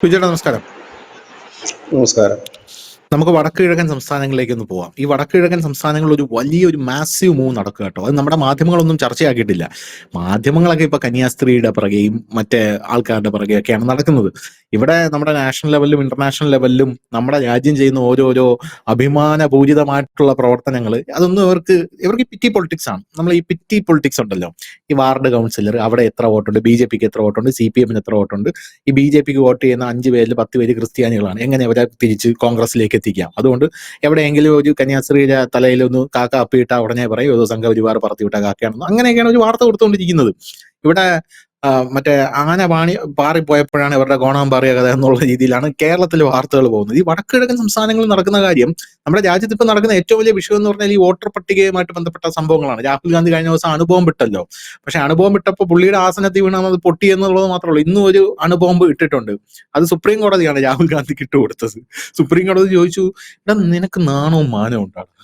സുജേട്ടാ നമസ്കാരം. നമസ്കാരം. നമുക്ക് വടക്ക് കിഴക്കൻ സംസ്ഥാനങ്ങളിലേക്ക് ഒന്ന് പോവാം. ഈ വടക്ക് കിഴക്കൻ സംസ്ഥാനങ്ങളിൽ ഒരു വലിയൊരു മാസീവ് മൂവ് നടക്കുക കേട്ടോ. അത് നമ്മുടെ മാധ്യമങ്ങളൊന്നും ചർച്ചയാക്കിയിട്ടില്ല. മാധ്യമങ്ങളൊക്കെ ഇപ്പൊ കന്യാസ്ത്രീയുടെ പിറകെയും മറ്റേ ആൾക്കാരുടെ പിറകെയൊക്കെയാണ് നടക്കുന്നത്. ഇവിടെ നമ്മുടെ നാഷണൽ ലെവലിലും ഇന്റർനാഷണൽ ലെവലിലും നമ്മുടെ രാജ്യം ചെയ്യുന്ന ഓരോരോ അഭിമാനപൂരിതമായിട്ടുള്ള പ്രവർത്തനങ്ങൾ അതൊന്നും ഇവർക്ക് പിറ്റി പൊളിറ്റിക്സ് ആണ്. നമ്മൾ ഈ പിറ്റി പൊളിറ്റിക്സ് ഉണ്ടല്ലോ, ഈ വാർഡ് കൗൺസിലർ അവിടെ എത്ര വോട്ടുണ്ട്, BJPക്ക് എത്ര വോട്ടുണ്ട്, CPM എത്ര വോട്ടുണ്ട്, ഈ BJPക്ക് വോട്ട് ചെയ്യുന്ന 5 പേരിൽ 10 പേര് ക്രിസ്ത്യാനികളാണ്, എങ്ങനെ അവരെ തിരിച്ച് കോൺഗ്രസിലേക്ക് എത്തിക്കാം. അതുകൊണ്ട് എവിടെയെങ്കിലും ഒരു കന്യാസ്ത്രീയുടെ തലയിൽ ഒന്ന് കാക്ക അപ്പിയിട്ട ഉടനെ പറയും ഏതോ സംഘപരിവാർ പറത്തിവിട്ട കാക്കയാണെന്ന്. അങ്ങനെയൊക്കെയാണ് ഒരു വാർത്ത കൊടുത്തുകൊണ്ടിരിക്കുന്നത്. ഇവിടെ മറ്റേ ആന പാറിപ്പോയപ്പോഴാണ് ഇവരുടെ ഗോണാൻ പാറിയ കഥ എന്നുള്ള രീതിയിലാണ് കേരളത്തിലെ വാർത്തകൾ പോകുന്നത്. ഈ വടക്കിഴക്കൻ സംസ്ഥാനങ്ങളിൽ നടക്കുന്ന കാര്യം, നമ്മുടെ രാജ്യത്ത് ഇപ്പൊ നടക്കുന്ന ഏറ്റവും വലിയ വിഷയം എന്ന് പറഞ്ഞാൽ ഈ വോട്ടർ പട്ടികയുമായിട്ട് ബന്ധപ്പെട്ട സംഭവങ്ങളാണ്. രാഹുൽ ഗാന്ധി കഴിഞ്ഞ ദിവസം അണുബോംബ് വിട്ടല്ലോ. പക്ഷെ അണുബോംബ് ഇട്ടപ്പോൾ പുള്ളിയുടെ ആസനത്തിൽ വീണത് പൊട്ടി എന്നുള്ളത് മാത്രമേ ഉള്ളൂ. ഇന്നും ഒരു അണുബോംബ് ഇട്ടിട്ടുണ്ട്. അത് സുപ്രീം കോടതിയാണ് രാഹുൽ ഗാന്ധിക്ക് ഇട്ടുകൊടുത്തത്. സുപ്രീം കോടതി ചോദിച്ചു, എടാ നിനക്ക് നാണവും മാനവും ഉണ്ടാകും,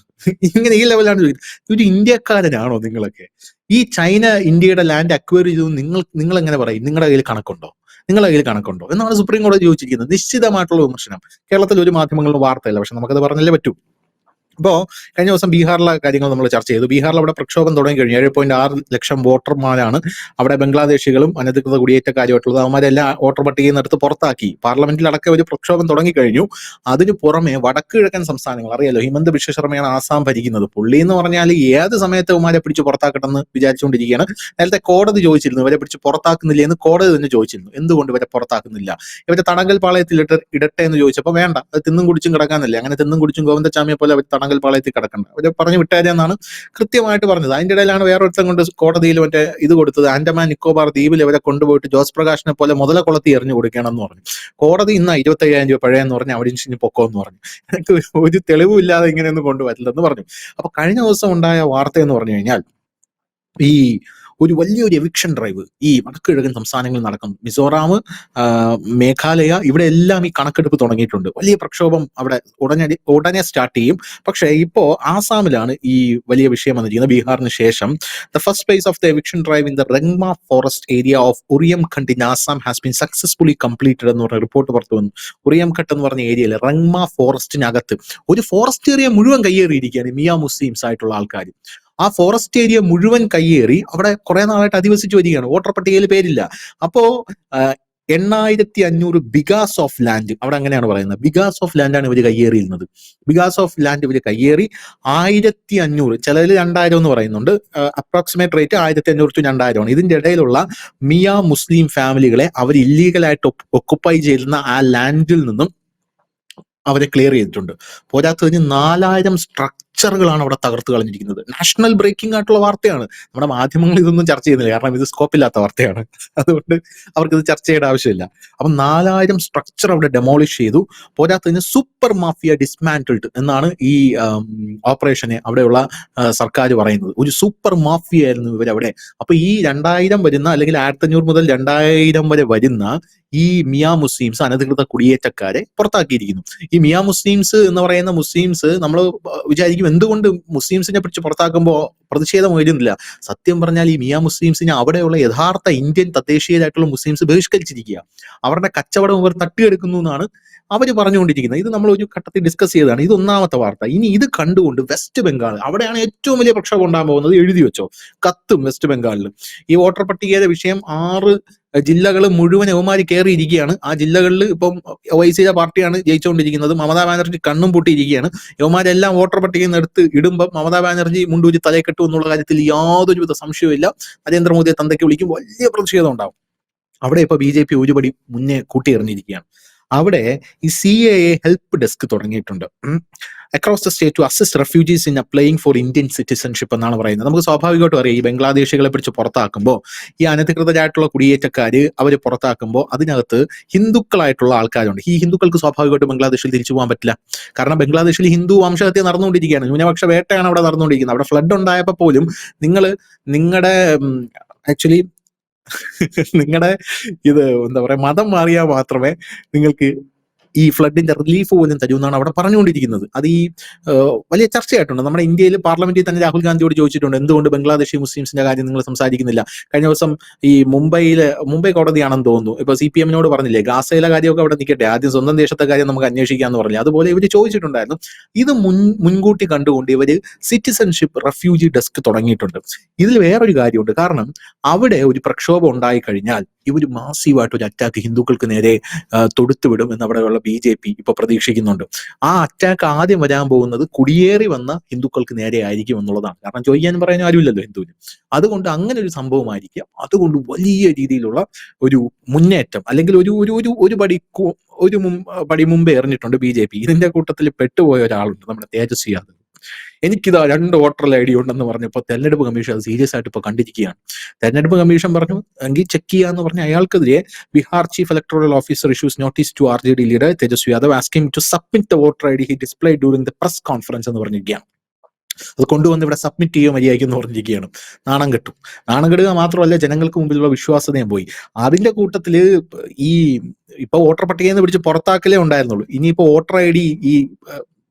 ഇങ്ങനെ ഈ ലെവലാണ് ചോദിക്കുന്നത്. ഒരു ഇന്ത്യക്കാരനാണോ നിങ്ങളൊക്കെ? ഈ ചൈന ഇന്ത്യയുടെ ലാൻഡ് അക്വയർ ചെയ്തു നിങ്ങൾ എങ്ങനെ പറയും? നിങ്ങളുടെ കയ്യിൽ കണക്കുണ്ടോ എന്നാണ് സുപ്രീം കോടതി ചോദിച്ചിരിക്കുന്നത്. നിശ്ചിതമായിട്ടുള്ള വിമർശനം. കേരളത്തിൽ ഒരു മാധ്യമങ്ങളിലും വാർത്തയില്ല, പക്ഷെ നമുക്കത് പറഞ്ഞല്ലേ പറ്റൂ. ഇപ്പോ കഴിഞ്ഞ ദിവസം ബീഹാറിലെ കാര്യങ്ങൾ നമ്മൾ ചർച്ച ചെയ്തു. ബീഹാറിൽ അവിടെ പ്രക്ഷോഭം തുടങ്ങി കഴിഞ്ഞു. 7.6 ലക്ഷം വോട്ടർമാരാണ് അവിടെ ബംഗ്ലാദേശികളും അനധികൃത കുടിയേറ്റക്കാരുമായിട്ടുള്ളത്. അവന്മാരെല്ലാം വോട്ടർ പട്ടികയിൽ നിന്ന് എടുത്ത് പുറത്താക്കി. പാർലമെന്റിലടക്കം ഒരു പ്രക്ഷോഭം തുടങ്ങിക്കഴിഞ്ഞു. അതിന് പുറമെ വടക്ക് കിഴക്കൻ സംസ്ഥാനങ്ങൾ അറിയാലോ, ഹിമന്ത് ബിശ്വ ശർമ്മയാണ് ആസാം ഭരിക്കുന്നത്. പുള്ളി എന്ന് പറഞ്ഞാൽ ഏത് സമയത്ത് അവന്മാരെ പിടിച്ച് പുറത്താക്കട്ടെന്ന് വിചാരിച്ചുകൊണ്ടിരിക്കുകയാണ്. നേരത്തെ കോടതി ചോദിച്ചിരുന്നു ഇവരെ പിടിച്ച് പുറത്താക്കുന്നില്ല എന്ന്. കോടതി തന്നെ ചോദിച്ചിരുന്നു എന്തുകൊണ്ട് ഇവരെ പുറത്താക്കുന്നില്ല, ഇവരെ തടങ്കൽ പാളയത്തിൽ ഇടട്ടെ എന്ന് ചോദിച്ചപ്പോൾ വേണ്ട, അത് തിന്നും കുടിച്ചും കിടക്കാന്നല്ലേ, അങ്ങനെ തിന്നും കുടിച്ചും ഗോവിന്ദച്ചാമിയെ പോലെ അവർ തടങ്കൽ പാളയത്തിൽ കിടക്കണ്ട, അവരെ പറഞ്ഞു വിട്ടാരെന്നാണ് കൃത്യമായിട്ട് പറഞ്ഞത്. അതിന്റെ ഇടയിലാണ് വേറൊരുത്തം കൊണ്ട് കോടതിയിൽ മറ്റേ ഇത് കൊടുത്തത്, ആൻഡമാൻ നിക്കോബാർ ദ്വീപിൽ അവരെ കൊണ്ടുപോയിട്ട് ജോസ് പ്രകാശിനെ പോലെ മുതല കൊളത്തി എറിഞ്ഞു കൊടുക്കണമെന്ന് പറഞ്ഞു. കോടതി ഇന്ന് 25,000 രൂപ പഴയെന്ന് പറഞ്ഞ് അവിടെ നിന്ന് പൊക്കോ എന്ന് പറഞ്ഞു. എനിക്ക് ഒരു തെളിവും ഇല്ലാതെ ഇങ്ങനെയൊന്നും കൊണ്ടുവരില്ലെന്ന് പറഞ്ഞു. അപ്പൊ കഴിഞ്ഞ ദിവസം ഉണ്ടായ വാർത്ത എന്ന് പറഞ്ഞു കഴിഞ്ഞാൽ ഈ ഒരു വലിയൊരു എവിക്ഷൻ ഡ്രൈവ് ഈ വടക്ക് കിഴക്കൻ സംസ്ഥാനങ്ങളിൽ നടക്കുന്നു. മിസോറാം, മേഘാലയ, ഇവിടെ എല്ലാം ഈ കണക്കെടുപ്പ് തുടങ്ങിയിട്ടുണ്ട്. വലിയ പ്രക്ഷോഭം അവിടെ ഉടനെ സ്റ്റാർട്ട് ചെയ്യും. പക്ഷേ ഇപ്പോ ആസാമിലാണ് ഈ വലിയ വിഷയം വന്നിരിക്കുന്നത്. ബീഹാറിന് ശേഷം the first phase of the eviction drive in the Rangma forest area of Uriamghat in Assam has been successfully completed എന്ന് പറഞ്ഞ റിപ്പോർട്ട് പുറത്തു വന്നു. ഉറിയംഖണ്ഡ് എന്ന് പറഞ്ഞ ഏരിയയിൽ റങ്മ ഫോറസ്റ്റിനകത്ത് ഒരു ഫോറസ്റ്റ് ഏരിയ മുഴുവൻ കയ്യേറിയിരിക്കുകയാണ് മിയ മുസ്ലിംസ് ആയിട്ടുള്ള ആൾക്കാർ. ആ ഫോറസ്റ്റ് ഏരിയ മുഴുവൻ കയ്യേറി അവിടെ കുറെ നാളായിട്ട് അധിവസിച്ചു വരികയാണ്. വോട്ടർ പട്ടികയിൽ പേരില്ല. അപ്പോ 8,500 ബിഗാസ് ഓഫ് ലാൻഡ്, അവിടെ അങ്ങനെയാണ് പറയുന്നത്, ബിഗാസ് ഓഫ് ലാൻഡാണ് ഇവർ കയ്യേറിയിരുന്നത്. ബിഗാസ് ഓഫ് ലാൻഡ് ഇവർ കയ്യേറി 1,500, ചിലതിൽ 2,000 എന്ന് പറയുന്നുണ്ട്. അപ്രോക്സിമേറ്റ് റേറ്റ് 1,500 to 2,000 ആണ്. ഇതിന്റെ ഇടയിലുള്ള മിയ മുസ്ലിം ഫാമിലികളെ അവർ ഇല്ലീഗലായിട്ട് ഒക്കുപ്പൈ ചെയ്യുന്ന ആ ലാൻഡിൽ നിന്നും അവരെ ക്ലിയർ ചെയ്തിട്ടുണ്ട്. പോരാത്തതിന് 4,000 സ്ട്രക്ചറുകളാണ് അവിടെ തകർത്ത് കളഞ്ഞിരിക്കുന്നത്. നാഷണൽ ബ്രേക്കിംഗ് ആയിട്ടുള്ള വാർത്തയാണ്. നമ്മുടെ മാധ്യമങ്ങൾ ഇതൊന്നും ചർച്ച ചെയ്യുന്നില്ല, കാരണം ഇത് സ്കോപ്പില്ലാത്ത വാർത്തയാണ്. അതുകൊണ്ട് അവർക്ക് ഇത് ചർച്ച ചെയ്യേണ്ട ആവശ്യമില്ല. അപ്പം 4,000 സ്ട്രക്ചർ അവിടെ ഡെമോളിഷ് ചെയ്തു. പോരാത്തതിന് സൂപ്പർ മാഫിയ ഡിസ്മാന്റിൽഡ് എന്നാണ് ഈ ഓപ്പറേഷനെ അവിടെയുള്ള സർക്കാർ പറയുന്നത്. ഒരു സൂപ്പർ മാഫിയ ആയിരുന്നു ഇവരവിടെ. അപ്പൊ ഈ 2,000 വരുന്ന, അല്ലെങ്കിൽ 1,500 മുതൽ 2,000 വരെ വരുന്ന ഈ മിയ മുസ്ലിംസ്, അനധികൃത കുടിയേറ്റക്കാരെ പുറത്താക്കിയിരിക്കുന്നു. ഈ മിയ മുസ്ലിംസ് എന്ന് പറയുന്ന മുസ്ലിംസ്, നമ്മൾ വിചാരിക്കും എന്തുകൊണ്ട് മുസ്ലിംസിനെ പിടിച്ച് പുറത്താക്കുമ്പോൾ പ്രതിഷേധം ഉയരുന്നില്ല. സത്യം പറഞ്ഞാൽ ഈ മിയ മുസ്ലിംസിനെ അവിടെയുള്ള യഥാർത്ഥ ഇന്ത്യൻ തദ്ദേശീയരായിട്ടുള്ള മുസ്ലിംസ് ബഹിഷ്കരിച്ചിരിക്കുക. അവരുടെ കച്ചവടം ഇവർ തട്ടിയെടുക്കുന്നു എന്നാണ് അവർ പറഞ്ഞുകൊണ്ടിരിക്കുന്നത്. ഇത് നമ്മൾ ഒരു ഘട്ടത്തിൽ ഡിസ്കസ് ചെയ്തതാണ്. ഇത് ഒന്നാമത്തെ വാർത്ത. ഇനി ഇത് കണ്ടുകൊണ്ട് വെസ്റ്റ് ബംഗാൾ, അവിടെയാണ് ഏറ്റവും വലിയ പ്രക്ഷോഭം ഉണ്ടാകാൻ പോകുന്നത്. എഴുതി വെച്ചോ, കത്തും വെസ്റ്റ് ബംഗാളിൽ. ഈ വോട്ടർ പട്ടികയുടെ വിഷയം 6 ജില്ലകൾ മുഴുവൻ യവമാരി കയറിയിരിക്കുകയാണ്. ആ ജില്ലകളിൽ ഇപ്പം വൈസിയുടെ പാർട്ടിയാണ് ജയിച്ചുകൊണ്ടിരിക്കുന്നത്. മമതാ ബാനർജി കണ്ണും പൂട്ടിയിരിക്കുകയാണ്. യവമാരെല്ലാം വോട്ടർ പട്ടികയിൽ നിന്ന് എടുത്ത് ഇടുമ്പോൾ മമതാ ബാനർജി മുണ്ടൂരി തലയെ കെട്ടു എന്നുള്ള കാര്യത്തിൽ യാതൊരുവിധ സംശയവുമില്ല. നരേന്ദ്രമോദിയെ തന്തയ്ക്ക് വിളിക്കും, വലിയ പ്രതിഷേധം ഉണ്ടാവും. അവിടെ ഇപ്പൊ BJP ഒരുപടി മുന്നേ കൂട്ടിയെറിഞ്ഞിരിക്കുകയാണ്. അവിടെ ഈ CAA ഹെൽപ്പ് ഡെസ്ക് തുടങ്ങിയിട്ടുണ്ട്. Across the state to assist refugees in applying for Indian citizenship എന്നാണ് പറയുന്നത്. നമുക്ക് സ്വാഭാവികമായിട്ടും അറിയാം, ഈ ബംഗ്ലാദേശികളെ പിടിച്ച് പുറത്താക്കുമ്പോൾ, ഈ അനധികൃതരായിട്ടുള്ള കുടിയേറ്റക്കാര് അവർ പുറത്താക്കുമ്പോൾ അതിനകത്ത് ഹിന്ദുക്കളായിട്ടുള്ള ആൾക്കാരുണ്ട്. ഈ ഹിന്ദുക്കൾക്ക് സ്വാഭാവികമായിട്ടും ബംഗ്ലാദേശിൽ തിരിച്ചു പോകാൻ പറ്റില്ല. കാരണം ബംഗ്ലാദേശിൽ ഹിന്ദു വംശഹത്യ നടന്നുകൊണ്ടിരിക്കുകയാണ്. ന്യൂനപക്ഷ വേട്ടയാണ് അവിടെ നടന്നുകൊണ്ടിരിക്കുന്നത്. അവിടെ ഫ്ലഡ് ഉണ്ടായപ്പോൾ പോലും നിങ്ങളുടെ ആക്ച്വലി നിങ്ങളുടെ ഇത് എന്താ പറയാ, മതം മാറിയാൽ മാത്രമേ നിങ്ങൾക്ക് ഈ ഫ്ലഡിന്റെ റിലീഫ് പോലും തരുമെന്നാണ് അവിടെ പറഞ്ഞുകൊണ്ടിരിക്കുന്നത്. അത് ഈ വലിയ ചർച്ചയായിട്ടുണ്ട്. നമ്മുടെ ഇന്ത്യയിൽ പാർലമെന്റിൽ തന്നെ രാഹുൽ ഗാന്ധിയോട് ചോദിച്ചിട്ടുണ്ട്, എന്തുകൊണ്ട് ബംഗ്ലാദേശി മുസ്ലിംസിന്റെ കാര്യം നിങ്ങൾ സംസാരിക്കുന്നില്ല. കഴിഞ്ഞ ദിവസം ഈ മുംബൈ കോടതിയാണെന്ന് തോന്നുന്നു, ഇപ്പൊ CPM-നോട് പറഞ്ഞില്ലേ, ഗാസയിലെ കാര്യമൊക്കെ അവിടെ നിൽക്കട്ടെ, ആദ്യം സ്വന്തം ദേശത്തെ കാര്യം നമുക്ക് അന്വേഷിക്കാന്ന് പറഞ്ഞില്ല. അതുപോലെ ഇവർ ചോദിച്ചിട്ടുണ്ടായിരുന്നു. ഇത് മുൻകൂട്ടി കണ്ടുകൊണ്ട് ഇവര് സിറ്റിസൺഷിപ്പ് റെഫ്യൂജി ഡെസ്ക് തുടങ്ങിയിട്ടുണ്ട്. ഇതിൽ വേറൊരു കാര്യമുണ്ട്. കാരണം അവിടെ ഒരു പ്രക്ഷോഭം ഉണ്ടായി കഴിഞ്ഞാൽ ഇവർ മാസീവായിട്ട് ഒരു അറ്റാക്ക് ഹിന്ദുക്കൾക്ക് നേരെ തൊടുത്തുവിടും എന്ന് അവിടെയുള്ള BJP ഇപ്പൊ പ്രതീക്ഷിക്കുന്നുണ്ട്. ആ അറ്റാക്ക് ആദ്യം വരാൻ പോകുന്നത് കുടിയേറി വന്ന ഹിന്ദുക്കൾക്ക് നേരെ ആയിരിക്കും എന്നുള്ളതാണ്. കാരണം ചോദിക്കാനും പറയാനും ആരുമില്ലല്ലോ ഹിന്ദുവിന്. അതുകൊണ്ട് അങ്ങനെ ഒരു സംഭവമായിരിക്കാം. അതുകൊണ്ട് വലിയ രീതിയിലുള്ള ഒരു മുന്നേറ്റം, അല്ലെങ്കിൽ ഒരു പടി മുമ്പേ എറിഞ്ഞിട്ടുണ്ട് BJP. ഇതിന്റെ കൂട്ടത്തിൽ പെട്ടുപോയ ഒരാളുണ്ട്, നമ്മുടെ തേജസ്വി യാദവ്. എനിക്കിതാ 2 വോട്ടർ ID ഉണ്ടെന്ന് പറഞ്ഞപ്പോൾ തെരഞ്ഞെടുപ്പ് കമ്മീഷൻ അത് സീരിയസ് ആയിട്ട് ഇപ്പൊ കണ്ടിരിക്കുകയാണ്. തെരഞ്ഞെടുപ്പ് കമ്മീഷൻ പറഞ്ഞു, എങ്കിൽ ചെക്ക് ചെയ്യാന്ന് പറഞ്ഞ അയാൾക്കെതിരെ Bihar chief electoral officer issues notice to RJD leader Tejashwi Yadav asking to submit the voter ID he displayed during the press conference എന്ന് പറഞ്ഞിരിക്കുകയാണ്. അത് കൊണ്ടുവന്ന് ഇവിടെ സബ്മിറ്റ് ചെയ്യുക മര്യാദയ്ക്കെന്ന് പറഞ്ഞിരിക്കുകയാണ്. നാണം കെടുക മാത്രമല്ല, ജനങ്ങൾക്ക് മുമ്പിലുള്ള വിശ്വാസതയും പോയി. അതിന്റെ കൂട്ടത്തില് ഇപ്പൊ വോട്ടർ പട്ടികയിൽ നിന്ന് പിടിച്ച് പുറത്താക്കലേ ഉണ്ടായിരുന്നുള്ളൂ. ഇനിയിപ്പോ വോട്ടർ ID ഈ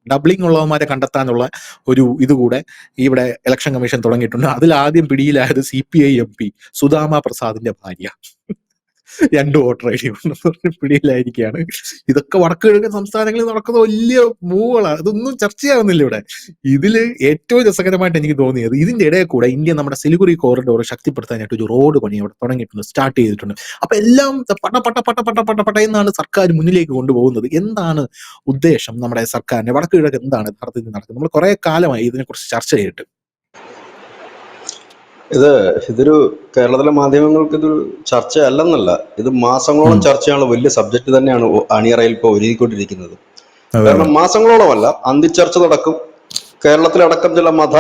ഡബ്ലിംഗ് ഉള്ളവന്മാരെ കണ്ടെത്താനുള്ള ഒരു ഇതുകൂടെ ഇവിടെ ഇലക്ഷൻ കമ്മീഷൻ തുടങ്ങിയിട്ടുണ്ട്. അതിൽ ആദ്യം പിടിയിലായത് CPI MP സുദാമ പ്രസാദിന്റെ ഭാര്യ. 2 വോട്ടർ ID ഉണ്ടെന്ന് പറഞ്ഞ് പിടിയിലായിരിക്കുകയാണ്. ഇതൊക്കെ വടക്ക് കിഴക്കൻ സംസ്ഥാനങ്ങളിൽ നടക്കുന്ന വലിയ മൂവുകളാണ്. ഇതൊന്നും ചർച്ചയാവുന്നില്ല ഇവിടെ. ഇതില് ഏറ്റവും രസകരമായിട്ട് എനിക്ക് തോന്നിയത്, ഇതിന്റെ ഇടയിൽ കൂടെ ഇന്ത്യ നമ്മുടെ സിലിഗുരി കോറിഡോർ ശക്തിപ്പെടുത്താനായിട്ട് ഒരു റോഡ് പണി അവിടെ തുടങ്ങിയിട്ടുണ്ട്, സ്റ്റാർട്ട് ചെയ്തിട്ടുണ്ട്. അപ്പൊ എല്ലാം പട്ട എന്നാണ് സർക്കാർ മുന്നിലേക്ക് കൊണ്ടുപോകുന്നത്. എന്താണ് ഉദ്ദേശം നമ്മുടെ സർക്കാരിന്റെ? വടക്ക് കിഴക്ക് എന്താണ് യഥാർത്ഥത്തിൽ നടക്കുന്നത്? നമ്മൾ കുറെ കാലമായി ഇതിനെക്കുറിച്ച് ചർച്ച ചെയ്തിട്ട്. ഇതൊരു കേരളത്തിലെ മാധ്യമങ്ങൾക്ക് ഇതൊരു ചർച്ചയല്ലെന്നല്ല, ഇത് മാസങ്ങളോളം ചർച്ചയുള്ള വലിയ സബ്ജക്ട് തന്നെയാണ് അണിയറയിൽ ഇപ്പോൾ ഒരുങ്ങിക്കൊണ്ടിരിക്കുന്നത്. കാരണം മാസങ്ങളോളമല്ല, അന്തിച്ചർച്ച നടക്കും. കേരളത്തിലടക്കം ചില മത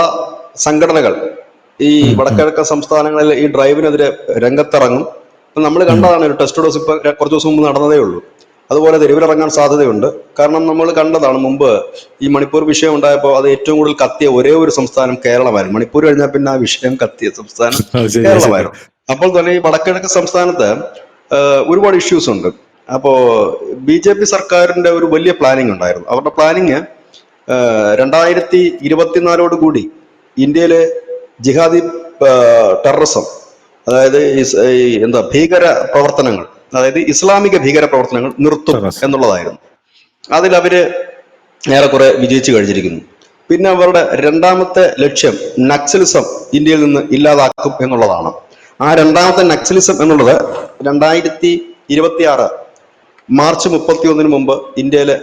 സംഘടനകൾ ഈ വടക്കിഴക്കൻ സംസ്ഥാനങ്ങളിൽ ഈ ഡ്രൈവിനെതിരെ രംഗത്തിറങ്ങും. നമ്മൾ കണ്ടതാണ്, ഒരു ടെസ്റ്റ് ഡോസ് ഇപ്പൊ കുറച്ച് ദിവസം മുമ്പ് നടന്നതേ ഉള്ളൂ. അതുപോലെ തെരുവിലിറങ്ങാൻ സാധ്യതയുണ്ട്. കാരണം നമ്മൾ കണ്ടതാണ് മുമ്പ് ഈ മണിപ്പൂർ വിഷയം ഉണ്ടായപ്പോൾ അത് ഏറ്റവും കൂടുതൽ കത്തിയ ഒരേ ഒരു സംസ്ഥാനം കേരളമായിരുന്നു. മണിപ്പൂർ കഴിഞ്ഞാൽ പിന്നെ ആ വിഷയം കത്തിയ സംസ്ഥാനം കേരളമായിരുന്നു. അപ്പോൾ തന്നെ ഈ വടക്കിഴക്കൻ സംസ്ഥാനത്ത് ഒരുപാട് ഇഷ്യൂസ് ഉണ്ട്. അപ്പോ BJP സർക്കാരിന്റെ ഒരു വലിയ പ്ലാനിങ് ഉണ്ടായിരുന്നു. അവരുടെ പ്ലാനിങ് 2024 കൂടി ഇന്ത്യയിലെ ജിഹാദി ടെററിസം, അതായത് ഭീകര പ്രവർത്തനങ്ങൾ, അതായത് ഇസ്ലാമിക ഭീകര പ്രവർത്തനങ്ങൾ നിർത്തും എന്നുള്ളതായിരുന്നു. അതിൽ അവര് ഏറെക്കുറെ വിജയിച്ചു കഴിഞ്ഞിരിക്കുന്നു. പിന്നെ അവരുടെ രണ്ടാമത്തെ ലക്ഷ്യം നക്സലിസം ഇന്ത്യയിൽ നിന്ന് ഇല്ലാതാക്കും എന്നുള്ളതാണ്. ആ രണ്ടാമത്തെ നക്സലിസം എന്നുള്ളത് 2026 മാർച്ച് 31 മുമ്പ് ഇന്ത്യയിലെ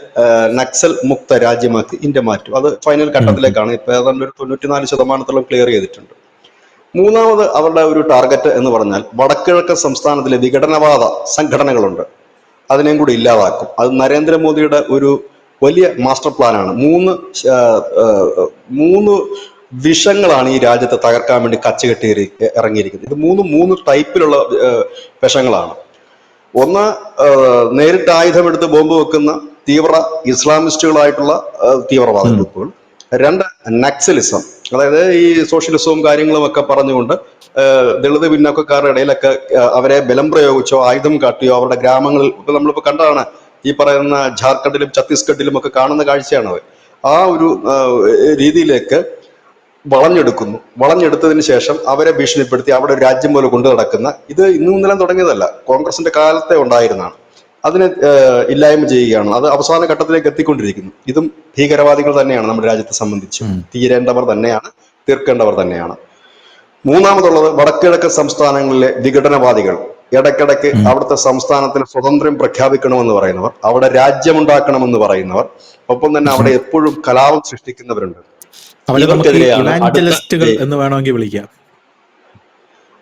നക്സൽ മുക്ത രാജ്യമാക്കി ഇന്ത്യ മാറ്റും. അത് ഫൈനൽ ഘട്ടത്തിലേക്കാണ്. ഇപ്പൊ ഏതാണ്ട് ഒരു 94% ക്ലിയർ ചെയ്തിട്ടുണ്ട്. മൂന്നാമത് അവരുടെ ഒരു ടാർഗറ്റ് എന്ന് പറഞ്ഞാൽ വടക്കിഴക്കൻ സംസ്ഥാനത്തിലെ വിഘടനവാദ സംഘടനകളുണ്ട്, അതിനെയും കൂടി ഇല്ലാതാക്കും. അത് നരേന്ദ്രമോദിയുടെ ഒരു വലിയ മാസ്റ്റർ പ്ലാനാണ്. മൂന്ന് വിഷങ്ങളാണ് ഈ രാജ്യത്തെ തകർക്കാൻ വേണ്ടി കച്ചകെട്ടി ഇറങ്ങിയിരിക്കുന്നത്. ഇത് മൂന്ന് ടൈപ്പിലുള്ള വിഷങ്ങളാണ്. ഒന്ന്, നേരിട്ട് ആയുധമെടുത്ത് ബോംബ് വെക്കുന്ന തീവ്ര ഇസ്ലാമിസ്റ്റുകളായിട്ടുള്ള തീവ്രവാദ ഗ്രൂപ്പുകൾ. 2, നക്സലിസം, അതായത് ഈ സോഷ്യലിസവും കാര്യങ്ങളും ഒക്കെ പറഞ്ഞുകൊണ്ട് ദളിത് പിന്നോക്കക്കാരുടെ ഇടയിലൊക്കെ അവരെ ബലം പ്രയോഗിച്ചോ ആയുധം കാട്ടിയോ അവരുടെ ഗ്രാമങ്ങളിൽ, ഇപ്പൊ നമ്മളിപ്പോ കണ്ടതാണ് ഈ പറയുന്ന ജാർഖണ്ഡിലും ഛത്തീസ്ഗഡിലും ഒക്കെ കാണുന്ന കാഴ്ചയാണത്. ആ ഒരു രീതിയിലേക്ക് വളഞ്ഞെടുത്തതിന് ശേഷം അവരെ ഭീഷണിപ്പെടുത്തി അവിടെ ഒരു രാജ്യം പോലെ കൊണ്ടു നടക്കുന്ന, ഇത് ഇന്നും ഇന്നലെ തുടങ്ങിയതല്ല, കോൺഗ്രസിന്റെ കാലത്തെ ഉണ്ടായിരുന്നതാണ്. അതിനെ ഇല്ലായ്മ ചെയ്യുകയാണ്. അത് അവസാന ഘട്ടത്തിലേക്ക് എത്തിക്കൊണ്ടിരിക്കുന്നു. ഇതും ഭീകരവാദികൾ തന്നെയാണ് നമ്മുടെ രാജ്യത്തെ സംബന്ധിച്ച്. തീരേണ്ടവർ തന്നെയാണ്, തീർക്കേണ്ടവർ തന്നെയാണ്. മൂന്നാമതുള്ളത് വടക്കിഴക്കൻ സംസ്ഥാനങ്ങളിലെ വിഘടനവാദികൾ. ഇടയ്ക്കിടയ്ക്ക് അവിടുത്തെ സംസ്ഥാനത്തിന് സ്വാതന്ത്ര്യം പ്രഖ്യാപിക്കണമെന്ന് പറയുന്നവർ, അവിടെ രാജ്യമുണ്ടാക്കണമെന്ന് പറയുന്നവർ, ഒപ്പം തന്നെ അവിടെ എപ്പോഴും കലാപം സൃഷ്ടിക്കുന്നവരുണ്ട്. എന്ന് വേണമെങ്കിൽ വിളിക്കാം.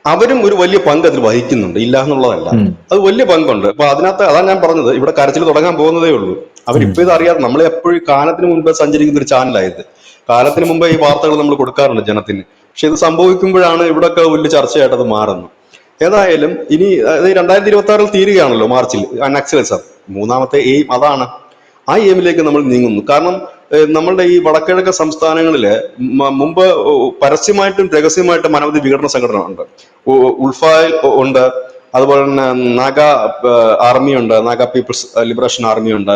അവരും ഒരു വലിയ പങ്ക് അതിൽ വഹിക്കുന്നുണ്ട്, ഇല്ല എന്നുള്ളതല്ല, അത് വലിയ പങ്കുണ്ട്. അപ്പൊ അതിനകത്ത് അതാണ് ഞാൻ പറഞ്ഞത്, ഇവിടെ കരച്ചിൽ തുടങ്ങാൻ പോകുന്നതേ ഉള്ളൂ. അവരിപ്പോ ഇത് അറിയാതെ, നമ്മളെ എപ്പോഴും കാലത്തിന് മുമ്പേ സഞ്ചരിക്കുന്ന ഒരു ചാനലായത്. കാലത്തിന് മുമ്പേ ഈ വാർത്തകൾ നമ്മൾ കൊടുക്കാറുണ്ട് ജനത്തിന്. പക്ഷെ ഇത് സംഭവിക്കുമ്പോഴാണ് ഇവിടെയൊക്കെ വലിയ ചർച്ചയായിട്ട് അത് മാറുന്നത്. ഏതായാലും ഇനി 2026 തീരുകയാണല്ലോ മാർച്ചിൽ നക്സലിസം. മൂന്നാമത്തെ എയിം അതാണ്. ആ എയിമിലേക്ക് നമ്മൾ നീങ്ങുന്നു. കാരണം നമ്മളുടെ ഈ വടക്കിഴക്കൻ സംസ്ഥാനങ്ങളില് മുമ്പ് പരസ്യമായിട്ടും രഹസ്യമായിട്ടും അനവധി വിഘടന സംഘടന ഉണ്ട്. ഉൾഫായിൽ ഉണ്ട്, അതുപോലെ തന്നെ നാഗ ആർമിയുണ്ട്, നാഗ പീപ്പിൾസ് ലിബറേഷൻ ആർമിയുണ്ട്,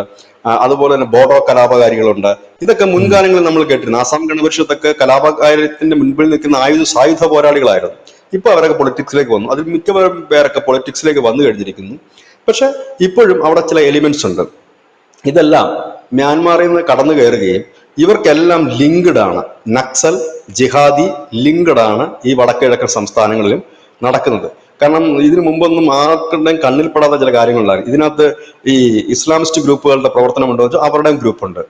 അതുപോലെ തന്നെ ബോഡോ കലാപകാരികളുണ്ട്. ഇതൊക്കെ മുൻകാലങ്ങളിൽ നമ്മൾ കേട്ടിരുന്നു. ആസാം ഗണപരിഷത്തൊക്കെ കലാപകാര്യത്തിന്റെ മുൻപിൽ നിൽക്കുന്ന സായുധ പോരാളികളായിരുന്നു. ഇപ്പൊ അവരൊക്കെ പൊളിറ്റിക്സിലേക്ക് വന്നു. അതിൽ മിക്കവരും പേരൊക്കെ പൊളിറ്റിക്സിലേക്ക് വന്നു കഴിഞ്ഞിരിക്കുന്നു. പക്ഷെ ഇപ്പോഴും അവിടെ ചില എലിമെന്റ്സ് ഉണ്ട്. ഇതെല്ലാം മ്യാൻമാറിൽ നിന്ന് കടന്നു കയറുകയും ഇവർക്കെല്ലാം ലിങ്ക്ഡ് ആണ്. നക്സൽ, ജിഹാദി ലിങ്ക്ഡ് ആണ് ഈ വടക്കിഴക്കൻ സംസ്ഥാനങ്ങളിലും നടക്കുന്നത്. കാരണം ഇതിനു മുമ്പൊന്നും ആർക്കുടെയും കണ്ണിൽപ്പെടാത്ത ചില കാര്യങ്ങളുണ്ടായിരുന്നു. ഇതിനകത്ത് ഈ ഇസ്ലാമിസ്റ്റ് ഗ്രൂപ്പുകളുടെ പ്രവർത്തനം ഉണ്ടോ എന്ന് വെച്ചാൽ അവരുടെയും ഗ്രൂപ്പുണ്ട്.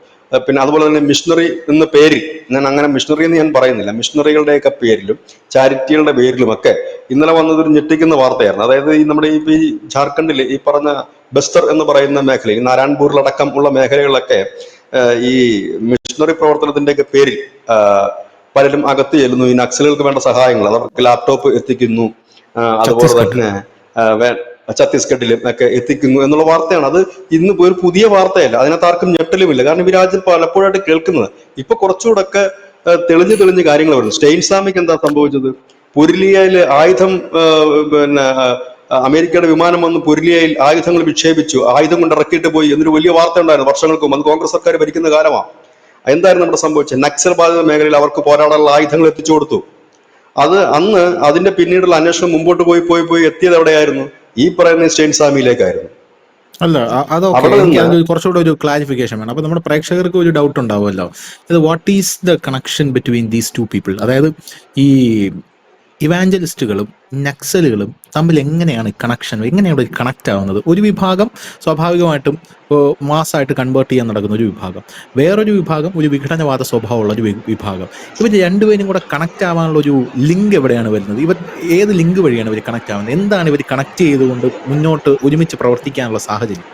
പിന്നെ അതുപോലെ തന്നെ മിഷണറി എന്ന പേരിൽ, ഞാൻ അങ്ങനെ മിഷണറി എന്ന് ഞാൻ പറയുന്നില്ല, മിഷണറികളുടെയൊക്കെ പേരിലും ചാരിറ്റികളുടെ പേരിലുമൊക്കെ ഇന്നലെ വന്നതൊരു ഞെട്ടിക്കുന്ന വാർത്തയായിരുന്നു. അതായത് ഈ നമ്മുടെ ഈ ജാർഖണ്ഡിൽ ഈ പറഞ്ഞ ബസ്തർ എന്ന് പറയുന്ന മേഖലയിൽ, നാരായൺപൂരിലടക്കം ഉള്ള മേഖലകളിലൊക്കെ ഈ മിഷണറി പ്രവർത്തനത്തിന്റെയൊക്കെ പേരിൽ പലരും അകത്ത് ചെല്ലുന്നു. ഈ നക്സലുകൾക്ക് വേണ്ട സഹായങ്ങൾ, അവർക്ക് ലാപ്ടോപ്പ് എത്തിക്കുന്നു, അതുപോലെ തന്നെ ഛത്തീസ്ഗഡിലും ഒക്കെ എത്തിക്കുന്നു എന്നുള്ള വാർത്തയാണ്. അത് ഇന്ന് ഒരു പുതിയ വാർത്തയല്ല, അതിനകത്ത് ആർക്കും ഞെട്ടലുമില്ല. കാരണം ഈ രാജ്യം പലപ്പോഴായിട്ട് കേൾക്കുന്നത് ഇപ്പൊ കുറച്ചുകൂടൊക്കെ തെളിഞ്ഞ് കാര്യങ്ങൾ വരുന്നു. സ്റ്റെയിൻസാമിക്ക് എന്താ സംഭവിച്ചത്? പുരുലിയയിൽ ആയുധം, പിന്നെ അമേരിക്കയുടെ വിമാനം വന്ന് പുരുലിയയിൽ ആയുധങ്ങൾ വിക്ഷേപിച്ചു, ആയുധം കൊണ്ട് ഇറക്കിയിട്ട് പോയി എന്നൊരു വലിയ വാർത്ത ഉണ്ടായിരുന്നു വർഷങ്ങൾക്ക് മുമ്പ്. അത് കോൺഗ്രസ് സർക്കാർ ഭരിക്കുന്ന കാലമാണ്. എന്തായിരുന്നു നമ്മുടെ സംഭവിച്ചത്? നക്സൽ ബാധിത മേഖലയിൽ അവർക്ക് പോരാടാനുള്ള ആയുധങ്ങൾ എത്തിച്ചു കൊടുത്തു. അത് അന്ന് അതിന്റെ പിന്നീടുള്ള അന്വേഷണം മുമ്പോട്ട് പോയി എത്തിയത് എവിടെയായിരുന്നു? ഈ പറയുന്ന സ്റ്റെയിൻസാമിയിലേക്കായിരുന്നു. അല്ല, അതൊക്കെ എനിക്ക് അതിൽ കുറച്ചുകൂടെ ഒരു ക്ലാരിഫിക്കേഷൻ വേണം. അപ്പൊ നമ്മുടെ പ്രേക്ഷകർക്ക് ഒരു ഡൗട്ട് ഉണ്ടാവുമല്ലോ, ഇത് what is the connection between these two people? അതായത് ഈ ഇവാഞ്ചലിസ്റ്റുകളും നക്സലുകളും തമ്മിൽ എങ്ങനെയാണ് കണക്ഷൻ, എങ്ങനെയാണ് കണക്ട് ആവുന്നത്? ഒരു വിഭാഗം സ്വാഭാവികമായിട്ടും മാസമായിട്ട് കൺവേർട്ട് ചെയ്യാൻ നടക്കുന്ന ഒരു വിഭാഗം, വേറൊരു വിഭാഗം ഒരു വിഘടനവാദ സ്വഭാവമുള്ള ഒരു വിഭാഗം. ഇവർ രണ്ടുപേരും കൂടെ കണക്ട് ആവാനുള്ള ഒരു ലിങ്ക് എവിടെയാണ് വരുന്നത്? ഇവർ ഏത് ലിങ്ക് വഴിയാണ് ഇവർ കണക്ട് ആവുന്നത്? എന്താണ് ഇവർ കണക്ട് ചെയ്തുകൊണ്ട് മുന്നോട്ട് ഒരുമിച്ച് പ്രവർത്തിക്കാനുള്ള സാഹചര്യം?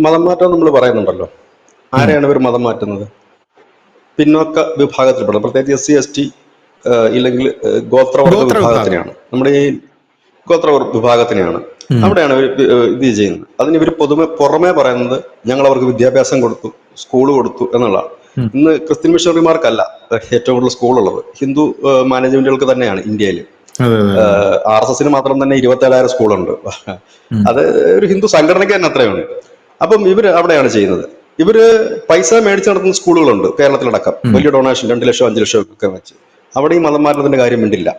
മതം മാറ്റം നമ്മൾ പറയുന്നുണ്ടല്ലോ. ആരെയാണ് ഇവർ മതം മാറ്റുന്നത്? പിന്നോക്ക വിഭാഗത്തിൽപ്പെടുന്നത്, പ്രത്യേകിച്ച് SC ST ഇല്ലെങ്കിൽ ഗോത്രവർഗ വിഭാഗത്തിനെയാണ്. നമ്മുടെ ഈ ഗോത്രവർഗ വിഭാഗത്തിനെയാണ് അവിടെയാണ് ഇത് ചെയ്യുന്നത്. അതിന് ഇവർ പുറമേ പറയുന്നത് ഞങ്ങൾ അവർക്ക് വിദ്യാഭ്യാസം കൊടുത്തു, സ്കൂൾ കൊടുത്തു എന്നുള്ളതാണ്. ഇന്ന് ക്രിസ്ത്യൻ മിഷണറിമാർക്കല്ല ഏറ്റവും കൂടുതൽ സ്കൂളുള്ളത്, ഹിന്ദു മാനേജ്മെന്റുകൾക്ക് തന്നെയാണ് ഇന്ത്യയിൽ. RSSന് മാത്രം തന്നെ 27,000 സ്കൂളുണ്ട്. അത് ഒരു ഹിന്ദു സംഘടനയ്ക്ക് തന്നെ അത്രയുണ്ട്. അപ്പം ഇവര് അവിടെയാണ് ചെയ്യുന്നത്. ഇവര് പൈസ മേടിച്ച് നടത്തുന്ന സ്കൂളുകളുണ്ട് കേരളത്തിലടക്കം, വലിയ ഡൊണേഷൻ 2 ലക്ഷം 5 ലക്ഷം ഒക്കെ വെച്ച്. അവിടെ ഈ മതം മാറ്റത്തിന്റെ കാര്യം മിണ്ടില്ല.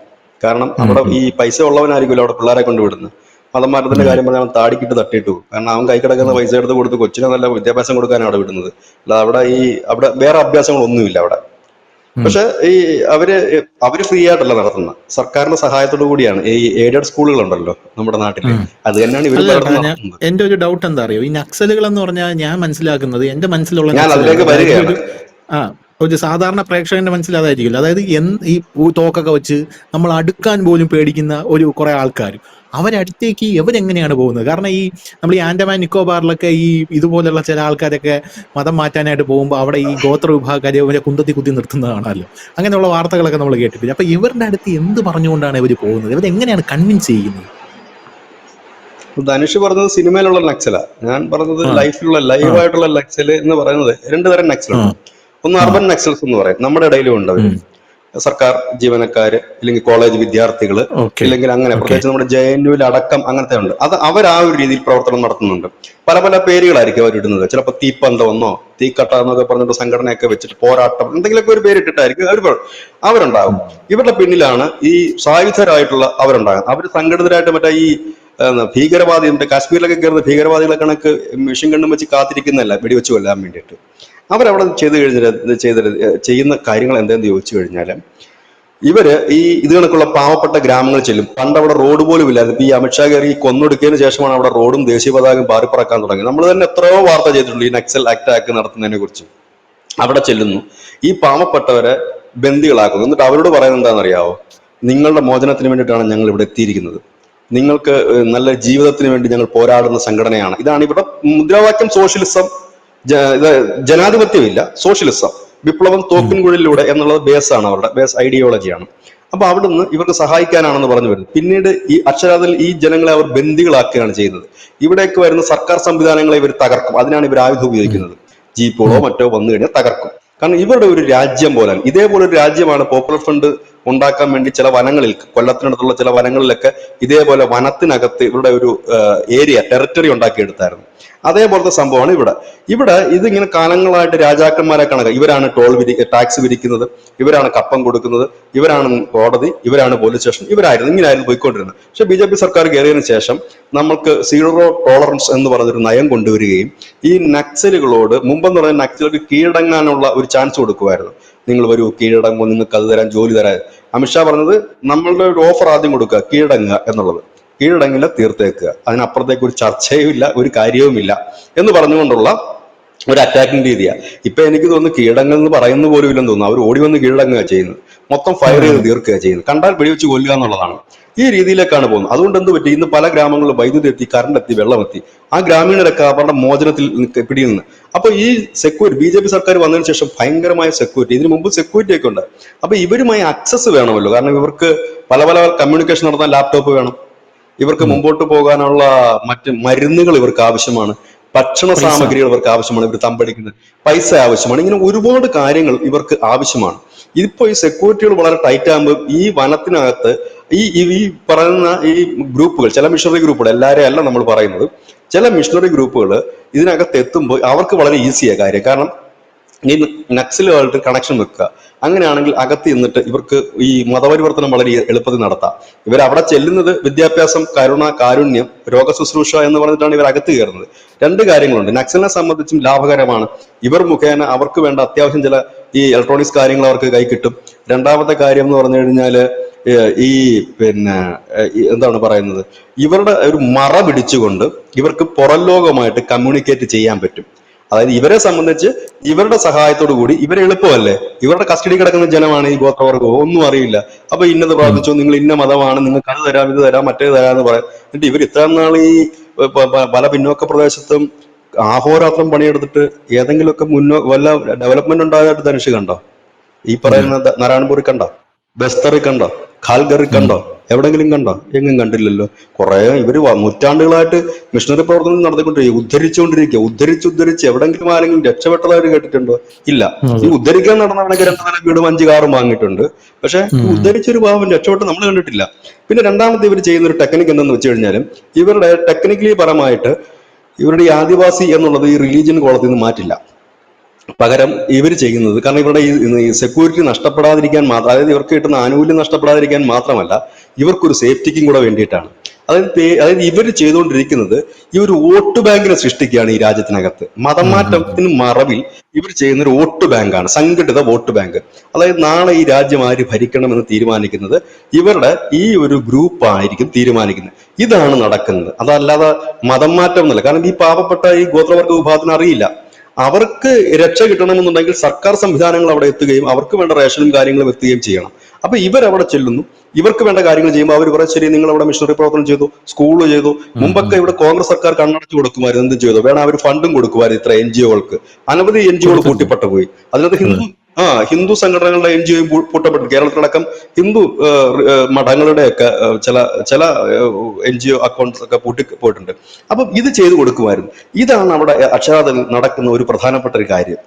കാരണം അവിടെ ഈ പൈസ ഉള്ളവനായിരിക്കുമല്ലോ അവിടെ പിള്ളേരെ കൊണ്ട് വിടുന്നത്. മതം മാറ്റത്തിന്റെ കാര്യം പറഞ്ഞാൽ അവൻ താടിക്കിട്ട് തട്ടിയിട്ടു. കാരണം അവൻ കൈ കിടക്കുന്ന പൈസ എടുത്ത് കൊടുത്ത് കൊച്ചിനെ നല്ല വിദ്യാഭ്യാസം കൊടുക്കാനാണ് അവിടെ വിടുന്നത്. അല്ല അവിടെ വേറെ അഭ്യാസങ്ങളൊന്നുമില്ല അവിടെ. പക്ഷെ ഈ അവര് ഫ്രീ ആയിട്ടല്ല നടത്തുന്നത്, സർക്കാരിന്റെ സഹായത്തോടു കൂടിയാണ്. ഈ എയ്ഡഡ് സ്കൂളുകളുണ്ടല്ലോ നമ്മുടെ നാട്ടില്, അത് തന്നെയാണ് ഇവര് നടത്തുന്നത്. എന്റെ ഒരു ഡൗട്ട് എന്താ അറിയോ, ഈ നക്സലുകൾ എന്ന് പറഞ്ഞാൽ ഞാൻ മനസ്സിലാക്കുന്നത്, എന്റെ മനസ്സിലുള്ള ഞാൻ അതിലേക്ക് വരികയാണ്. ഒരു സാധാരണ പ്രേക്ഷകന്റെ മനസ്സിൽ അതായിരിക്കില്ല. അതായത് ഈ തോക്കൊക്കെ വെച്ച് നമ്മൾ അടുക്കാൻ പോലും പേടിക്കുന്ന കുറെ ആൾക്കാർ, അവരടുത്തേക്ക് എവരെങ്ങനെയാണ് പോകുന്നത്? കാരണം ഈ നമ്മൾ ഈ ആൻഡമാൻ നിക്കോബാറിലൊക്കെ ഈ ഇതുപോലുള്ള ചില ആൾക്കാരൊക്കെ മതം മാറ്റാനായിട്ട് പോകുമ്പോൾ അവിടെ ഈ ഗോത്ര വിഭാഗക്കാരെ ഇവരെ കുത്തി നിർത്തുന്നതാണല്ലോ. അങ്ങനെയുള്ള വാർത്തകളൊക്കെ നമ്മൾ കേട്ടിട്ടില്ല. അപ്പൊ ഇവരുടെ അടുത്ത് എന്ത് പറഞ്ഞുകൊണ്ടാണ് ഇവർ പോകുന്നത്? ഇവരെങ്ങനെയാണ് കൺവിൻസ് ചെയ്യുന്നത്? ധനുഷ് പറഞ്ഞത് സിനിമയിലുള്ള നക്സല, ഞാൻ പറഞ്ഞത് ലൈഫിലുള്ള ലൈവായിട്ടുള്ള നക്സല് എന്ന് പറയുന്നത് 2 തരം നക്സലുണ്ട്. ഒന്ന് അർബൻ നക്സൽസ് എന്ന് പറയും, നമ്മുടെ ഇടയിലും ഉണ്ട്. അവര് സർക്കാർ ജീവനക്കാര്, ഇല്ലെങ്കിൽ കോളേജ് വിദ്യാർത്ഥികള്, ഇല്ലെങ്കിൽ അങ്ങനെ പ്രത്യേകിച്ച് നമ്മുടെ JNUവിൽ അടക്കം അങ്ങനത്തെ ഉണ്ട്. അത് അവർ ആ ഒരു രീതിയിൽ പ്രവർത്തനം നടത്തുന്നുണ്ട്. പല പേരുകളായിരിക്കും അവരിടുന്നത്. ചിലപ്പോൾ തീപ്പന്തമെന്നോ തീക്കട്ട എന്നൊക്കെ പറഞ്ഞിട്ട് സംഘടനയൊക്കെ വെച്ചിട്ട് പോരാട്ടം എന്തെങ്കിലുമൊക്കെ ഒരു പേരിട്ടിട്ടായിരിക്കും അവരുണ്ടാകും. ഇവരുടെ പിന്നിലാണ് ഈ സായുധരായിട്ടുള്ള അവരുണ്ടാകും. അവർ സംഘടിതരായിട്ട് മറ്റേ ഈ ഭീകരവാദി, കാശ്മീരിലൊക്കെ കയറുന്ന ഭീകരവാദികളെ കണക്ക് മെഷീൻ ഗണ്ണും വെച്ച് കാത്തിരിക്കുന്നതല്ല, വെടിവെച്ച് കൊല്ലാൻ വേണ്ടിയിട്ട്. അവരവിടെ ചെയ്യുന്ന കാര്യങ്ങൾ എന്തെന്ന് ചോദിച്ചു കഴിഞ്ഞാൽ, ഇവര് ഇത് കണക്കുള്ള പാവപ്പെട്ട ഗ്രാമങ്ങളിൽ ചെല്ലും. പണ്ട് അവിടെ റോഡ് പോലും ഇല്ലായിരുന്നു. ഇപ്പൊ ഈ അമിത്ഷാ കയറി കൊന്നൊടുക്കിയതിനു ശേഷമാണ് അവിടെ റോഡും ദേശീയ പതാകയും പാറിപ്പറക്കാൻ തുടങ്ങി. നമ്മൾ തന്നെ എത്രയോ വാർത്ത ചെയ്തിട്ടുണ്ട് ഈ നക്സൽ അറ്റാക്ക് നടത്തുന്നതിനെ കുറിച്ച്. അവിടെ ചെല്ലുന്നു, ഈ പാവപ്പെട്ടവരെ ബന്ദികളാക്കുന്നു. എന്നിട്ട് അവരോട് പറയുന്നത് എന്താണെന്നറിയാവോ? നിങ്ങളുടെ മോചനത്തിന് വേണ്ടിയിട്ടാണ് ഞങ്ങൾ ഇവിടെ എത്തിയിരിക്കുന്നത്, നിങ്ങൾക്ക് നല്ല ജീവിതത്തിന് വേണ്ടി ഞങ്ങൾ പോരാടുന്ന സംഘടനയാണ്. ഇതാണ് ഇവിടെ മുദ്രാവാക്യം. സോഷ്യലിസം, ജനാധിപത്യമില്ല, സോഷ്യലിസം, വിപ്ലവം തോക്കിൻകുഴലിലൂടെ എന്നുള്ളത് ബേസാണ്, അവരുടെ ബേസ് ഐഡിയോളജിയാണ്. അപ്പൊ അവിടുന്ന് ഇവർക്ക് സഹായിക്കാനാണെന്ന് പറഞ്ഞു വരുന്നത്. പിന്നീട് ഈ അക്ഷരാർത്ഥത്തിൽ ഈ ജനങ്ങളെ അവർ ബന്ദികളാക്കുകയാണ് ചെയ്യുന്നത്. ഇവിടേക്ക് വരുന്ന സർക്കാർ സംവിധാനങ്ങളെ ഇവർ തകർക്കും. അതിനാണ് ഇവർ ആയുധം ഉപയോഗിക്കുന്നത്. ജീപ്പുകളോ മറ്റോ വന്നു കഴിഞ്ഞാൽ തകർക്കും. കാരണം ഇവരുടെ ഒരു രാജ്യം പോലാണ്. ഇതേപോലെ ഒരു രാജ്യമാണ് പോപ്പുലർ ഫ്രണ്ട് ഉണ്ടാക്കാൻ വേണ്ടി ചില വനങ്ങളിൽ, കൊല്ലത്തിനടുത്തുള്ള ചില വനങ്ങളിലൊക്കെ ഇതേപോലെ വനത്തിനകത്ത് ഇവരുടെ ഒരു ഏരിയ, ടെറിട്ടറി ഉണ്ടാക്കിയെടുത്തായിരുന്നു. അതേപോലത്തെ സംഭവമാണ് ഇവിടെ. ഇവിടെ ഇതിങ്ങനെ കാലങ്ങളായിട്ട് രാജാക്കന്മാരെ കണക്ക് ഇവരാണ് ടാക്സ് വിരിക്കുന്നത്, ഇവരാണ് കപ്പം കൊടുക്കുന്നത്, ഇവരാണ് കോടതി, ഇവരാണ് പോലീസ് സ്റ്റേഷൻ, ഇങ്ങനെയായിരുന്നു പോയിക്കൊണ്ടിരുന്നത്. പക്ഷെ BJP സർക്കാർ കയറിയതിനു ശേഷം നമ്മൾക്ക് സീറോ ടോളറൻസ് എന്ന് പറഞ്ഞൊരു നയം കൊണ്ടുവരികയും ഈ നക്സലുകളോട്, മുമ്പെന്ന് പറഞ്ഞാൽ നക്സലുകൾക്ക് കീഴടങ്ങാനുള്ള ഒരു ചാൻസ് കൊടുക്കുമായിരുന്നു. നിങ്ങൾ വരൂ, കീഴടങ്ങുമ്പോൾ നിങ്ങൾക്ക് അത് തരാം, ജോലി തരാം. അമിത്ഷാ പറഞ്ഞത് നമ്മളുടെ ഒരു ഓഫർ ആദ്യം കൊടുക്കുക, കീഴടങ്ങുക എന്നുള്ളത്. കീഴടങ്ങില്ല, തീർത്തേക്കുക, അതിനപ്പുറത്തേക്ക് ഒരു ചർച്ചയും ഇല്ല, ഒരു കാര്യവുമില്ല എന്ന് പറഞ്ഞുകൊണ്ടുള്ള ഒരു അറ്റാക്കിംഗ് രീതിയാണ്. ഇപ്പൊ എനിക്ക് തോന്നുന്നു കീഴടങ്ങെന്ന് പറയുന്ന പോലും ഇല്ലെന്ന് തോന്നുന്നു. അവർ ഓടി വന്ന് കീഴടങ്ങുക ചെയ്യുന്നത്, മൊത്തം ഫയർ ചെയ്ത് തീർക്കുക ചെയ്യുന്നത്, കണ്ടാൽ വെടിവെച്ച് കൊല്ലുക എന്നുള്ളതാണ്. ഈ രീതിയിലേക്കാണ് പോകുന്നത്. അതുകൊണ്ട് എന്ത് പറ്റി, ഇന്ന് പല ഗ്രാമങ്ങളിലും വൈദ്യുതി എത്തി, കറണ്ട് എത്തി, വെള്ളമെത്തി. ആ ഗ്രാമീണരൊക്കെ അവരുടെ മോചനത്തിൽ പിടിയിൽ നിന്ന്. അപ്പൊ ഈ സെക്യൂരിറ്റി BJP സർക്കാർ വന്നതിന് ശേഷം ഭയങ്കരമായ സെക്യൂരിറ്റി, ഇതിനു മുമ്പ് സെക്യൂരിറ്റി ഒക്കെ ഉണ്ട്. അപ്പൊ ഇവരുമായി അക്സസ് വേണമല്ലോ, കാരണം ഇവർക്ക് പല പല കമ്മ്യൂണിക്കേഷൻ നടത്താൻ ലാപ്ടോപ്പ് വേണം, ഇവർക്ക് മുമ്പോട്ട് പോകാനുള്ള മറ്റ് മരുന്നുകൾ ഇവർക്ക് ആവശ്യമാണ്, ഭക്ഷണ സാമഗ്രികൾ ഇവർക്ക് ആവശ്യമാണ്, ഇവർ തമ്പടിക്കുന്നത്, പൈസ ആവശ്യമാണ്, ഇങ്ങനെ ഒരുപാട് കാര്യങ്ങൾ ഇവർക്ക് ആവശ്യമാണ്. ഇതിപ്പോ ഈ സെക്യൂരിറ്റികൾ വളരെ ടൈറ്റ് ആകുമ്പോൾ ഈ വനത്തിനകത്ത് ഈ പറയുന്ന ഈ ഗ്രൂപ്പുകൾ, ചില മിഷണറി ഗ്രൂപ്പുകൾ, എല്ലാവരെയും അല്ല നമ്മൾ പറയുന്നത്, ചില മിഷണറി ഗ്രൂപ്പുകൾ ഇതിനകത്ത് എത്തുമ്പോൾ അവർക്ക് വളരെ ഈസിയാണ് കാര്യം. കാരണം ഈ നക്സലുമായിട്ട് കണക്ഷൻ വെക്കുക, അങ്ങനെയാണെങ്കിൽ അകത്ത് നിന്നിട്ട് ഇവർക്ക് ഈ മതപരിവർത്തനം വളരെ എളുപ്പത്തിൽ നടത്താം. ഇവർ അവിടെ ചെല്ലുന്നത് വിദ്യാഭ്യാസം, കരുണ, കാരുണ്യം, രോഗശുശ്രൂഷ എന്ന് പറഞ്ഞിട്ടാണ് ഇവർ അകത്ത് കയറുന്നത്. രണ്ട് കാര്യങ്ങളുണ്ട്. നക്സലിനെ സംബന്ധിച്ചും ലാഭകരമാണ്, ഇവർ മുഖേന അവർക്ക് വേണ്ട അത്യാവശ്യം ചില ഈ ഇലക്ട്രോണിക്സ് കാര്യങ്ങൾ അവർക്ക് കൈ കിട്ടും. രണ്ടാമത്തെ കാര്യം എന്ന് പറഞ്ഞു കഴിഞ്ഞാല് ഈ എന്താണ് പറയുന്നത്, ഇവരുടെ ഒരു മറ പിടിച്ചുകൊണ്ട് ഇവർക്ക് പുറം ലോകമായിട്ട് കമ്മ്യൂണിക്കേറ്റ് ചെയ്യാൻ പറ്റും. അതായത് ഇവരെ സംബന്ധിച്ച് ഇവരുടെ സഹായത്തോടു കൂടി ഇവരെ എളുപ്പമല്ലേ, ഇവരുടെ കസ്റ്റഡി കിടക്കുന്ന ജനമാണ് ഈ ഗോത്രവർഗവും, ഒന്നും അറിയില്ല. അപ്പൊ ഇന്നത് പ്രാർത്ഥിച്ചോ, നിങ്ങൾ ഇന്ന മതമാണ്, നിങ്ങൾക്ക് അത് തരാം, ഇത് തരാം, മറ്റേത് തരാന്ന് പറയാം. എന്നിട്ട് ഇവർ ഇത്രയും നാൾ ഈ പല പിന്നോക്ക പ്രദേശത്തും ആഹോരാത്രം പണിയെടുത്തിട്ട് ഏതെങ്കിലുമൊക്കെ വല്ല ഡെവലപ്മെന്റ് ഉണ്ടായതായിട്ട് ധനുഷ് കണ്ടോ? ഈ പറയുന്ന നാരായണപൂരി കണ്ടോ? ബസ്തറി കണ്ടോ? ഖാൽഗറി കണ്ടോ? എവിടെങ്കിലും കണ്ടോ? എങ്ങും കണ്ടില്ലല്ലോ. കുറെ ഇവര് നൂറ്റാണ്ടുകളായിട്ട് മിഷണറി പ്രവർത്തനം നടത്തിക്കൊണ്ടിരിക്കുക, ഉദ്ധരിച്ച് എവിടെങ്കിലും ആരെങ്കിലും രക്ഷപ്പെട്ടതായിട്ട് കേട്ടിട്ടുണ്ടോ? ഇല്ല. ഈ ഉദ്ധരിക്കാൻ നടന്നവനൊക്കെ 2 നില വീടും 5 കാറും വാങ്ങിയിട്ടുണ്ട്. പക്ഷെ ഉദ്ധരിച്ചൊരു പാവം രക്ഷപ്പെട്ട് നമ്മൾ കണ്ടിട്ടില്ല. പിന്നെ രണ്ടാമത്തെ ഇവർ ചെയ്യുന്ന ഒരു ടെക്നിക്ക് എന്തെന്ന് വെച്ച് കഴിഞ്ഞാലും, ഇവരുടെ ടെക്നിക്കലി പരമായിട്ട് ഇവരുടെ ഈ ആദിവാസി എന്നുള്ളത് ഈ റിലീജിയൻ കോളത്തിൽ നിന്ന് മാറ്റില്ല. പകരം ഇവർ ചെയ്യുന്നത്, കാരണം ഇവരുടെ ഈ സെക്യൂരിറ്റി നഷ്ടപ്പെടാതിരിക്കാൻ മാത്രം, അതായത് ഇവർക്ക് കിട്ടുന്ന ആനുകൂല്യം നഷ്ടപ്പെടാതിരിക്കാൻ മാത്രമല്ല, ഇവർക്കൊരു സേഫ്റ്റിക്കും കൂടെ വേണ്ടിയിട്ടാണ്. അതായത് ഇവർ ചെയ്തുകൊണ്ടിരിക്കുന്നത് ഈ ഒരു വോട്ട് ബാങ്കിനെ സൃഷ്ടിക്കുകയാണ് ഈ രാജ്യത്തിനകത്ത്. മതം മാറ്റത്തിന് മറവിൽ ഇവർ ചെയ്യുന്ന ഒരു വോട്ട് ബാങ്കാണ്, സംഘടിത വോട്ട് ബാങ്ക്. അതായത് നാളെ ഈ രാജ്യം ആര് ഭരിക്കണമെന്ന് തീരുമാനിക്കുന്നത് ഇവരുടെ ഈ ഒരു ഗ്രൂപ്പായിരിക്കും തീരുമാനിക്കുന്നത്. ഇതാണ് നടക്കുന്നത്, അതല്ലാതെ മതം മാറ്റം എന്നല്ല. കാരണം ഈ പാവപ്പെട്ട ഈ ഗോത്രവർഗ വിഭാഗത്തിന് അറിയില്ല. അവർക്ക് രക്ഷ കിട്ടണമെന്നുണ്ടെങ്കിൽ സർക്കാർ സംവിധാനങ്ങൾ അവിടെ എത്തുകയും അവർക്ക് വേണ്ട റേഷനും കാര്യങ്ങളും എത്തുകയും ചെയ്യണം. അപ്പൊ ഇവരവിടെ ചെല്ലുന്നു, ഇവർക്ക് വേണ്ട കാര്യങ്ങൾ ചെയ്യുമ്പോൾ അവർ പറയും ശരി, നിങ്ങൾ അവിടെ മിഷണറി പ്രവർത്തനം ചെയ്തു, സ്കൂള് ചെയ്തു. മുമ്പൊക്കെ ഇവിടെ കോൺഗ്രസ് സർക്കാർ കണ്ണടച്ചു കൊടുക്കുമായിരുന്നു, എന്ത് ചെയ്തു വേണം, അവർ ഫണ്ടും കൊടുക്കുമായിരുന്നു ഇത്ര NGO-കൾക്ക്. അനവധി NGO-കൾ പൂട്ടിപ്പെട്ടു പോയി. അതിനകത്ത് ഹിന്ദു സംഘടനകളുടെ NGO പൂട്ടപ്പെട്ടു. കേരളത്തിലടക്കം ഹിന്ദു മഠങ്ങളുടെയൊക്കെ ചില NGO അക്കൗണ്ട്സ് ഒക്കെ പോയിട്ടുണ്ട്. അപ്പം ഇത് ചെയ്തു കൊടുക്കുമായിരുന്നു. ഇതാണ് അവിടെ അക്ഷരാർത്ഥത്തിൽ നടക്കുന്ന ഒരു പ്രധാനപ്പെട്ട ഒരു കാര്യം.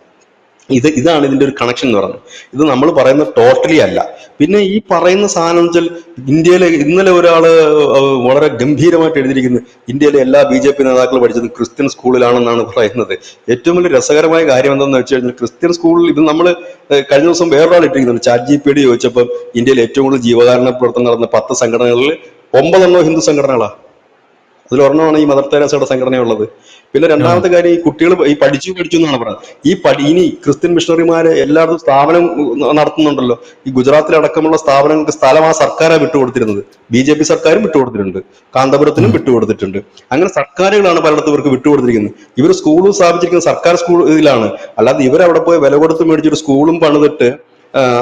ഇതാണ് ഇതിന്റെ ഒരു കണക്ഷൻ എന്ന് പറയുന്നത്. ഇത് നമ്മൾ പറയുന്നത് ടോട്ടലി അല്ല. പിന്നെ ഈ പറയുന്ന സാധനം വെച്ചാൽ ഇന്ത്യയിലെ ഇന്നലെ ഒരാള് വളരെ ഗംഭീരമായിട്ട് എഴുതിയിരിക്കുന്നത്, ഇന്ത്യയിലെ എല്ലാ BJP നേതാക്കളും പഠിച്ചത് ക്രിസ്ത്യൻ സ്കൂളിലാണെന്നാണ് പറയുന്നത്. ഏറ്റവും വലിയ രസകരമായ കാര്യം എന്താണെന്ന് വെച്ച് കഴിഞ്ഞാൽ, ക്രിസ്ത്യൻ സ്കൂളിൽ ഇത് നമ്മൾ കഴിഞ്ഞ ദിവസം വേറൊരാൾ ഇട്ടിരിക്കുന്നുണ്ട്, ChatGPT ചോദിച്ചപ്പോൾ ഇന്ത്യയിൽ ഏറ്റവും കൂടുതൽ ജീവകാരുണ്യ പ്രവർത്തനം നടന്ന 10 സംഘടനകളിൽ 9 ഹിന്ദു സംഘടനകളാണ്. അതിലൊരെണ്ണമാണ് ഈ മദർ തെരേസയുടെ സംഘടനയുള്ളത്. പിന്നെ രണ്ടാമത്തെ കാര്യം, ഈ കുട്ടികൾ ഈ പഠിച്ചു എന്നാണ് പറയുന്നത്. ഇനി ക്രിസ്ത്യൻ മിഷണറിമാരെ എല്ലായിടത്തും സ്ഥാപനം നടത്തുന്നുണ്ടല്ലോ. ഈ ഗുജറാത്തിലടക്കമുള്ള സ്ഥാപനങ്ങൾക്ക് സ്ഥലം ആ സർക്കാരാണ് വിട്ടുകൊടുത്തിരുന്നത്. BJP സർക്കാരും വിട്ടുകൊടുത്തിട്ടുണ്ട്, കാന്തപുരത്തിനും വിട്ടുകൊടുത്തിട്ടുണ്ട്. അങ്ങനെ സർക്കാരുകളാണ് പലയിടത്തും ഇവർക്ക് വിട്ടുകൊടുത്തിരിക്കുന്നത്. ഇവർ സ്കൂളും സ്ഥാപിച്ചിരിക്കുന്നത് സർക്കാർ സ്കൂൾ ഇതിലാണ്. അല്ലാതെ ഇവരവിടെ പോയി വില കൊടുത്ത് മേടിച്ചൊരു സ്കൂളും പണിതിട്ട്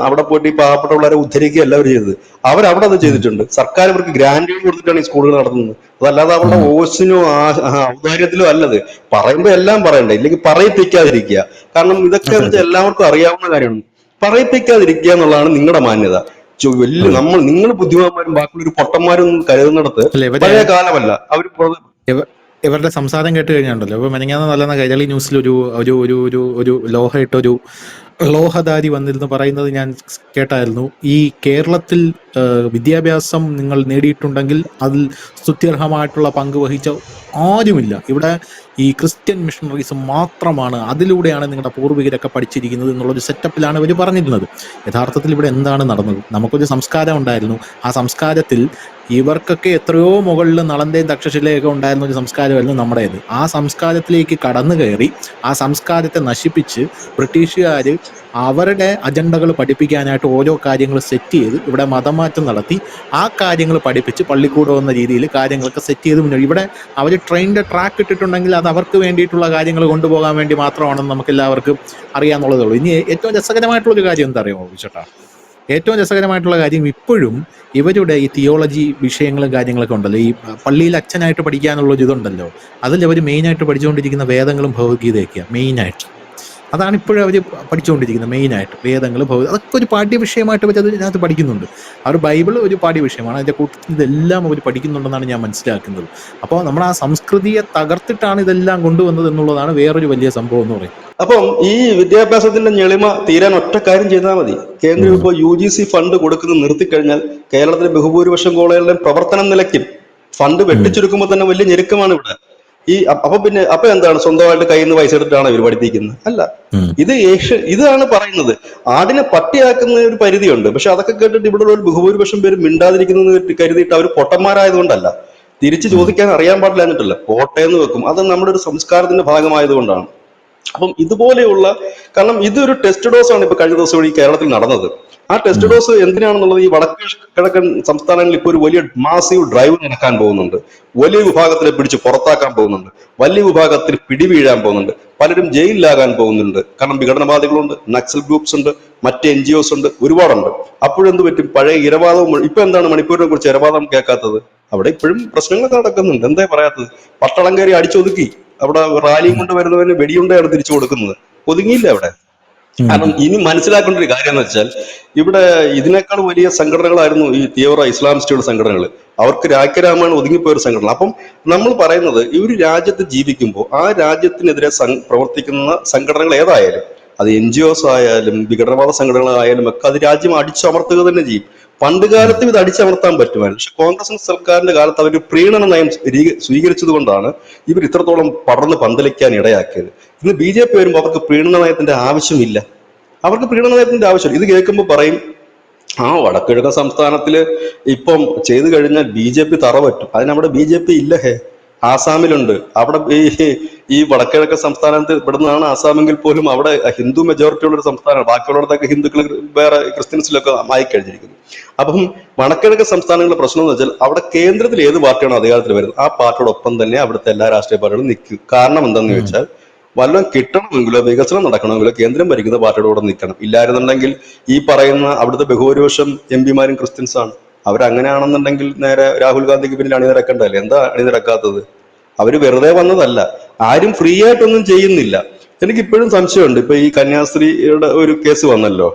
അവിടെ പോയിട്ട് ഈ പാവപ്പെട്ടവരെ ഉദ്ധരിക്കുകയല്ല അവർ ചെയ്തത്. അവരവിടെ അത് ചെയ്തിട്ടുണ്ട്. സർക്കാർ ഇവർക്ക് ഗ്രാന്റുകൾ കൊടുത്തിട്ടാണ് ഈ സ്കൂളുകൾ നടത്തുന്നത്. അതല്ലാതെ അവരുടെ ഓസിനോ ഔദാര്യത്തിലോ അല്ലത്. പറയുമ്പോ എല്ലാം പറയണ്ടേ, ഇല്ലെങ്കിൽ പറയിപ്പിക്കാതിരിക്കുക. കാരണം ഇതൊക്കെ എല്ലാവർക്കും അറിയാവുന്ന കാര്യമാണ്. പറയിപ്പിക്കാതിരിക്കുക എന്നുള്ളതാണ് നിങ്ങളുടെ മാന്യത. നിങ്ങൾ ബുദ്ധിമാന്മാരും ബാക്കിയൊരു പൊട്ടന്മാരും കരുതുന്നിടത്ത് പഴയ കാലമല്ല. അവർ ഇവരുടെ സംസാരം കേട്ട് കഴിഞ്ഞാണ്ടല്ലോ, ഇപ്പൊ മെനങ്ങാന്ന് നല്ല കൈരളി ന്യൂസിൽ ഒരു ലോഹയിട്ടൊരു ലോഹധാരി വന്നിരുന്ന് പറയുന്നത് ഞാൻ കേട്ടായിരുന്നു. ഈ കേരളത്തിൽ വിദ്യാഭ്യാസം നിങ്ങൾ നേടിയിട്ടുണ്ടെങ്കിൽ അതിൽ സ്തുത്യർഹമായിട്ടുള്ള പങ്ക് വഹിച്ച ആരുമില്ല. ഇവിടെ ഈ ക്രിസ്ത്യൻ മിഷണറീസ് മാത്രമാണ്, അതിലൂടെയാണ് നിങ്ങളുടെ പൂർവികരൊക്കെ പഠിച്ചിരിക്കുന്നത് എന്നുള്ളൊരു സെറ്റപ്പിലാണ് ഇവർ പറഞ്ഞിരുന്നത്. യഥാർത്ഥത്തിൽ ഇവിടെ എന്താണ് നടന്നത്? നമുക്കൊരു സംസ്കാരം ഉണ്ടായിരുന്നു. ആ സംസ്കാരത്തിൽ ഇവർക്കൊക്കെ എത്രയോ മുകളിൽ നളന്തയും തക്ഷശിലയൊക്കെ ഉണ്ടായിരുന്ന ഒരു സംസ്കാരമായിരുന്നു നമ്മുടേത്. ആ സംസ്കാരത്തിലേക്ക് കടന്നു കയറി ആ സംസ്കാരത്തെ നശിപ്പിച്ച് ബ്രിട്ടീഷുകാർ അവരുടെ അജണ്ടകൾ പഠിപ്പിക്കാനായിട്ട് ഓരോ കാര്യങ്ങൾ സെറ്റ് ചെയ്ത് ഇവിടെ മതമാറ്റം നടത്തി ആ കാര്യങ്ങൾ പഠിപ്പിച്ച് പള്ളിക്കൂടം എന്ന രീതിയിൽ കാര്യങ്ങളൊക്കെ സെറ്റ് ചെയ്ത് മുന്നോട്ട് ഇവിടെ അവർ ട്രെയിനിൻ്റെ ട്രാക്ക് ഇട്ടിട്ടുണ്ടെങ്കിൽ അത് അവർക്ക് വേണ്ടിയിട്ടുള്ള കാര്യങ്ങൾ കൊണ്ടുപോകാൻ വേണ്ടി മാത്രമാണെന്ന് നമുക്ക് എല്ലാവർക്കും അറിയാമെന്നുള്ളതേ ഉള്ളൂ. ഇനി ഏറ്റവും രസകരമായിട്ടുള്ളൊരു കാര്യം എന്താ അറിയുമോ ചേട്ടാ? ഏറ്റവും രസകരമായിട്ടുള്ള കാര്യം ഇപ്പോഴും ഇവരുടെ ഈ തിയോളജി വിഷയങ്ങളും കാര്യങ്ങളൊക്കെ ഉണ്ടല്ലോ, ഈ പള്ളിയിൽ അച്ഛനായിട്ട് പഠിക്കാനുള്ളൊരു ഇതുണ്ടല്ലോ, അതിൽ അവർ മെയിനായിട്ട് പഠിച്ചുകൊണ്ടിരിക്കുന്ന വേദങ്ങളും ഭഗവത്ഗീതയൊക്കെയാണ് മെയിനായിട്ട്. അതാണ് ഇപ്പോഴും അവർ പഠിച്ചുകൊണ്ടിരിക്കുന്നത് മെയിനായിട്ട്. വേദങ്ങൾ അതൊക്കെ ഒരു പാഠ്യവിഷയമായിട്ട് അവർ അതിനകത്ത് പഠിക്കുന്നുണ്ട്. അവർ ബൈബിൾ ഒരു പാഠ്യവിഷയമാണ്, അതിൻ്റെ കൂട്ടത്തിൽ ഇതെല്ലാം അവർ പഠിക്കുന്നുണ്ടെന്നാണ് ഞാൻ മനസ്സിലാക്കുന്നത്. അപ്പോൾ നമ്മൾ ആ സംസ്കൃതിയെ തകർത്തിട്ടാണ് ഇതെല്ലാം കൊണ്ടുവന്നത് എന്നുള്ളതാണ് വേറൊരു വലിയ സംഭവം എന്ന് പറയുന്നത്. അപ്പം ഈ വിദ്യാഭ്യാസത്തിന്റെ ഞെളിമ തീരാൻ ഒറ്റ കാര്യം ചെയ്താൽ മതി. കേന്ദ്രം ഇപ്പോൾ UGC ഫണ്ട് കൊടുക്കുന്നത് നിർത്തിക്കഴിഞ്ഞാൽ കേരളത്തിലെ ബഹുഭൂരിപക്ഷം കോളേജുകളിലും പ്രവർത്തനം നിലയ്ക്കും. ഫണ്ട് വെട്ടിച്ചുരുക്കുമ്പോൾ തന്നെ വലിയ ഞെരുക്കമാണ് ഇവിടെ. അപ്പൊ എന്താണ്, സ്വന്തമായിട്ട് കയ്യിൽ നിന്ന് പൈസ എടുത്തിട്ടാണ് ഇവർ പഠിപ്പിക്കുന്നത്? അല്ല, ഇതാണ് പറയുന്നത്. ആടിനെ പട്ടിയാക്കുന്ന ഒരു പരിധിയുണ്ട്. പക്ഷെ അതൊക്കെ കേട്ടിട്ട് ഇവിടെ ഒരു ബഹുഭൂരിപക്ഷം പേര് മിണ്ടാതിരിക്കുന്നത് കരുതിയിട്ട് അവർ പൊട്ടന്മാരായതുകൊണ്ടല്ല, തിരിച്ചു ചോദിക്കാൻ അറിയാൻ പാടില്ല എന്നിട്ടല്ല, കോട്ടയെന്ന് വെക്കും. അത് നമ്മുടെ ഒരു സംസ്കാരത്തിന്റെ ഭാഗമായതുകൊണ്ടാണ്. അപ്പം ഇതുപോലെയുള്ള, കാരണം ഇതൊരു ടെസ്റ്റ് ഡോസ് ആണ് ഇപ്പൊ കഴിഞ്ഞ ദിവസം ഈ കേരളത്തിൽ നടന്നത്. ആ ടെസ്റ്റ് ഡോസ് എന്തിനാണെന്നുള്ളത്, ഈ വടക്ക് കിഴക്കൻ സംസ്ഥാനങ്ങളിൽ ഇപ്പോൾ ഒരു വലിയ മാസീവ് ഡ്രൈവ് നടക്കാൻ പോകുന്നുണ്ട്. വലിയ വിഭാഗത്തിനെ പിടിച്ച് പുറത്താക്കാൻ പോകുന്നുണ്ട്, വലിയ വിഭാഗത്തിൽ പിടിവീഴാൻ പോകുന്നുണ്ട്, പലരും ജയിലിലാകാൻ പോകുന്നുണ്ട്. കാരണം വിഘടനവാദികളുണ്ട്, നക്സൽ ഗ്രൂപ്പ്സ് ഉണ്ട്, മറ്റ് NGOs ഉണ്ട്, ഒരുപാടുണ്ട്. അപ്പോഴെന്ത് പറ്റും? പഴയ ഇരവാദവും. ഇപ്പൊ എന്താണ് മണിപ്പൂരിനെ കുറിച്ച് ഇരവാദം കേൾക്കാത്തത്? അവിടെ ഇപ്പോഴും പ്രശ്നങ്ങൾ നടക്കുന്നുണ്ട്. എന്താ പറയാത്തത്? പട്ടളം കയറി അടിച്ചൊതുക്കി. അവിടെ റാലിയും കൊണ്ട് വരുന്നവന് വെടിയുണ്ടയാണ് തിരിച്ചു കൊടുക്കുന്നത്. ഒതുങ്ങിയില്ല അവിടെ. കാരണം ഇനി മനസ്സിലാക്കേണ്ട ഒരു കാര്യം എന്ന് വെച്ചാൽ, ഇവിടെ ഇതിനേക്കാൾ വലിയ സംഘടനകളായിരുന്നു ഈ തീവ്ര ഇസ്ലാമിസ്റ്റുകളുടെ സംഘടനകൾ. അവർക്ക് രാജ്യരാമാണ് ഒതുങ്ങിപ്പോയ ഒരു സംഘടന. അപ്പം നമ്മൾ പറയുന്നത്, ഈ ഒരു രാജ്യത്ത് ജീവിക്കുമ്പോൾ ആ രാജ്യത്തിനെതിരെ പ്രവർത്തിക്കുന്ന സംഘടനകൾ ഏതായാലും, അത് NGOs ആയാലും വിഘടനവാദ സംഘടനകളായാലും ഒക്കെ, അത് രാജ്യം അടിച്ചമർത്തുക തന്നെ ചെയ്യും. പണ്ട് കാലത്തും ഇത് അടിച്ചമർത്താൻ പറ്റുമായിരുന്നു. പക്ഷെ കോൺഗ്രസ് സർക്കാരിന്റെ കാലത്ത് അവർ പ്രീണന നയം സ്വീകരിച്ചത് കൊണ്ടാണ് ഇവർ ഇത്രത്തോളം പടർന്ന് പന്തലിക്കാൻ ഇടയാക്കിയത്. ഇന്ന് BJP വരുമ്പോൾ അവർക്ക് പ്രീണന നയത്തിന്റെ ആവശ്യമില്ല. അവർക്ക് പ്രീണന നയത്തിന്റെ ആവശ്യമില്ല. ഇത് കേൾക്കുമ്പോൾ പറയും, വടക്കിഴക്കൻ സംസ്ഥാനത്തില് ഇപ്പം ചെയ്തു കഴിഞ്ഞാൽ BJP തറ പറ്റും. അതിനവിടെ BJP ഇല്ല. ആസാമിലുണ്ട്. അവിടെ ഈ വടക്കിഴക്കൻ സംസ്ഥാനത്ത് ഇവിടുന്നാണ് ആസാമെങ്കിൽ പോലും അവിടെ ഹിന്ദു മെജോറിറ്റി ഉള്ള ഒരു സംസ്ഥാനമാണ്. ബാക്കിയുള്ളിടത്തൊക്കെ ഹിന്ദുക്കൾ വേറെ ക്രിസ്ത്യൻസിലൊക്കെ മായിക്കഴിഞ്ഞിരിക്കുന്നു. അപ്പം വടക്കിഴക്കൻ സംസ്ഥാനങ്ങളുടെ പ്രശ്നം എന്ന് വെച്ചാൽ, അവിടെ കേന്ദ്രത്തിൽ ഏത് പാർട്ടിയാണോ അധികാരത്തിൽ വരുന്നത് ആ പാർട്ടിയോടൊപ്പം തന്നെ അവിടുത്തെ എല്ലാ രാഷ്ട്രീയ പാർട്ടികളും നിൽക്കും. കാരണം എന്താണെന്ന് ചോദിച്ചാൽ, വല്ലതും കിട്ടണമെങ്കിലോ വികസനം നടക്കണമെങ്കിലോ കേന്ദ്രം ഭരിക്കുന്ന പാർട്ടിയുടെ കൂടെ നിൽക്കണം. ഇല്ലായിരുന്നുണ്ടെങ്കിൽ ഈ പറയുന്ന അവിടുത്തെ ബഹുഭൂരിപക്ഷം MP-മാരും ക്രിസ്ത്യൻസ് ആണ്. അവരങ്ങനെയാണെന്നുണ്ടെങ്കിൽ നേരെ രാഹുൽ ഗാന്ധിക്ക് പിന്നിൽ അണിനിരക്കണ്ടല്ലേ? എന്താ അണിനിരക്കാത്തത്? അവര് വെറുതെ വന്നതല്ല, ആരും ഫ്രീ ആയിട്ടൊന്നും ചെയ്യുന്നില്ല. എനിക്കിപ്പോഴും സംശയമുണ്ട്. ഇപ്പൊ ഈ കന്യാസ്ത്രീയുടെ ഒരു കേസ് വന്നല്ലോ,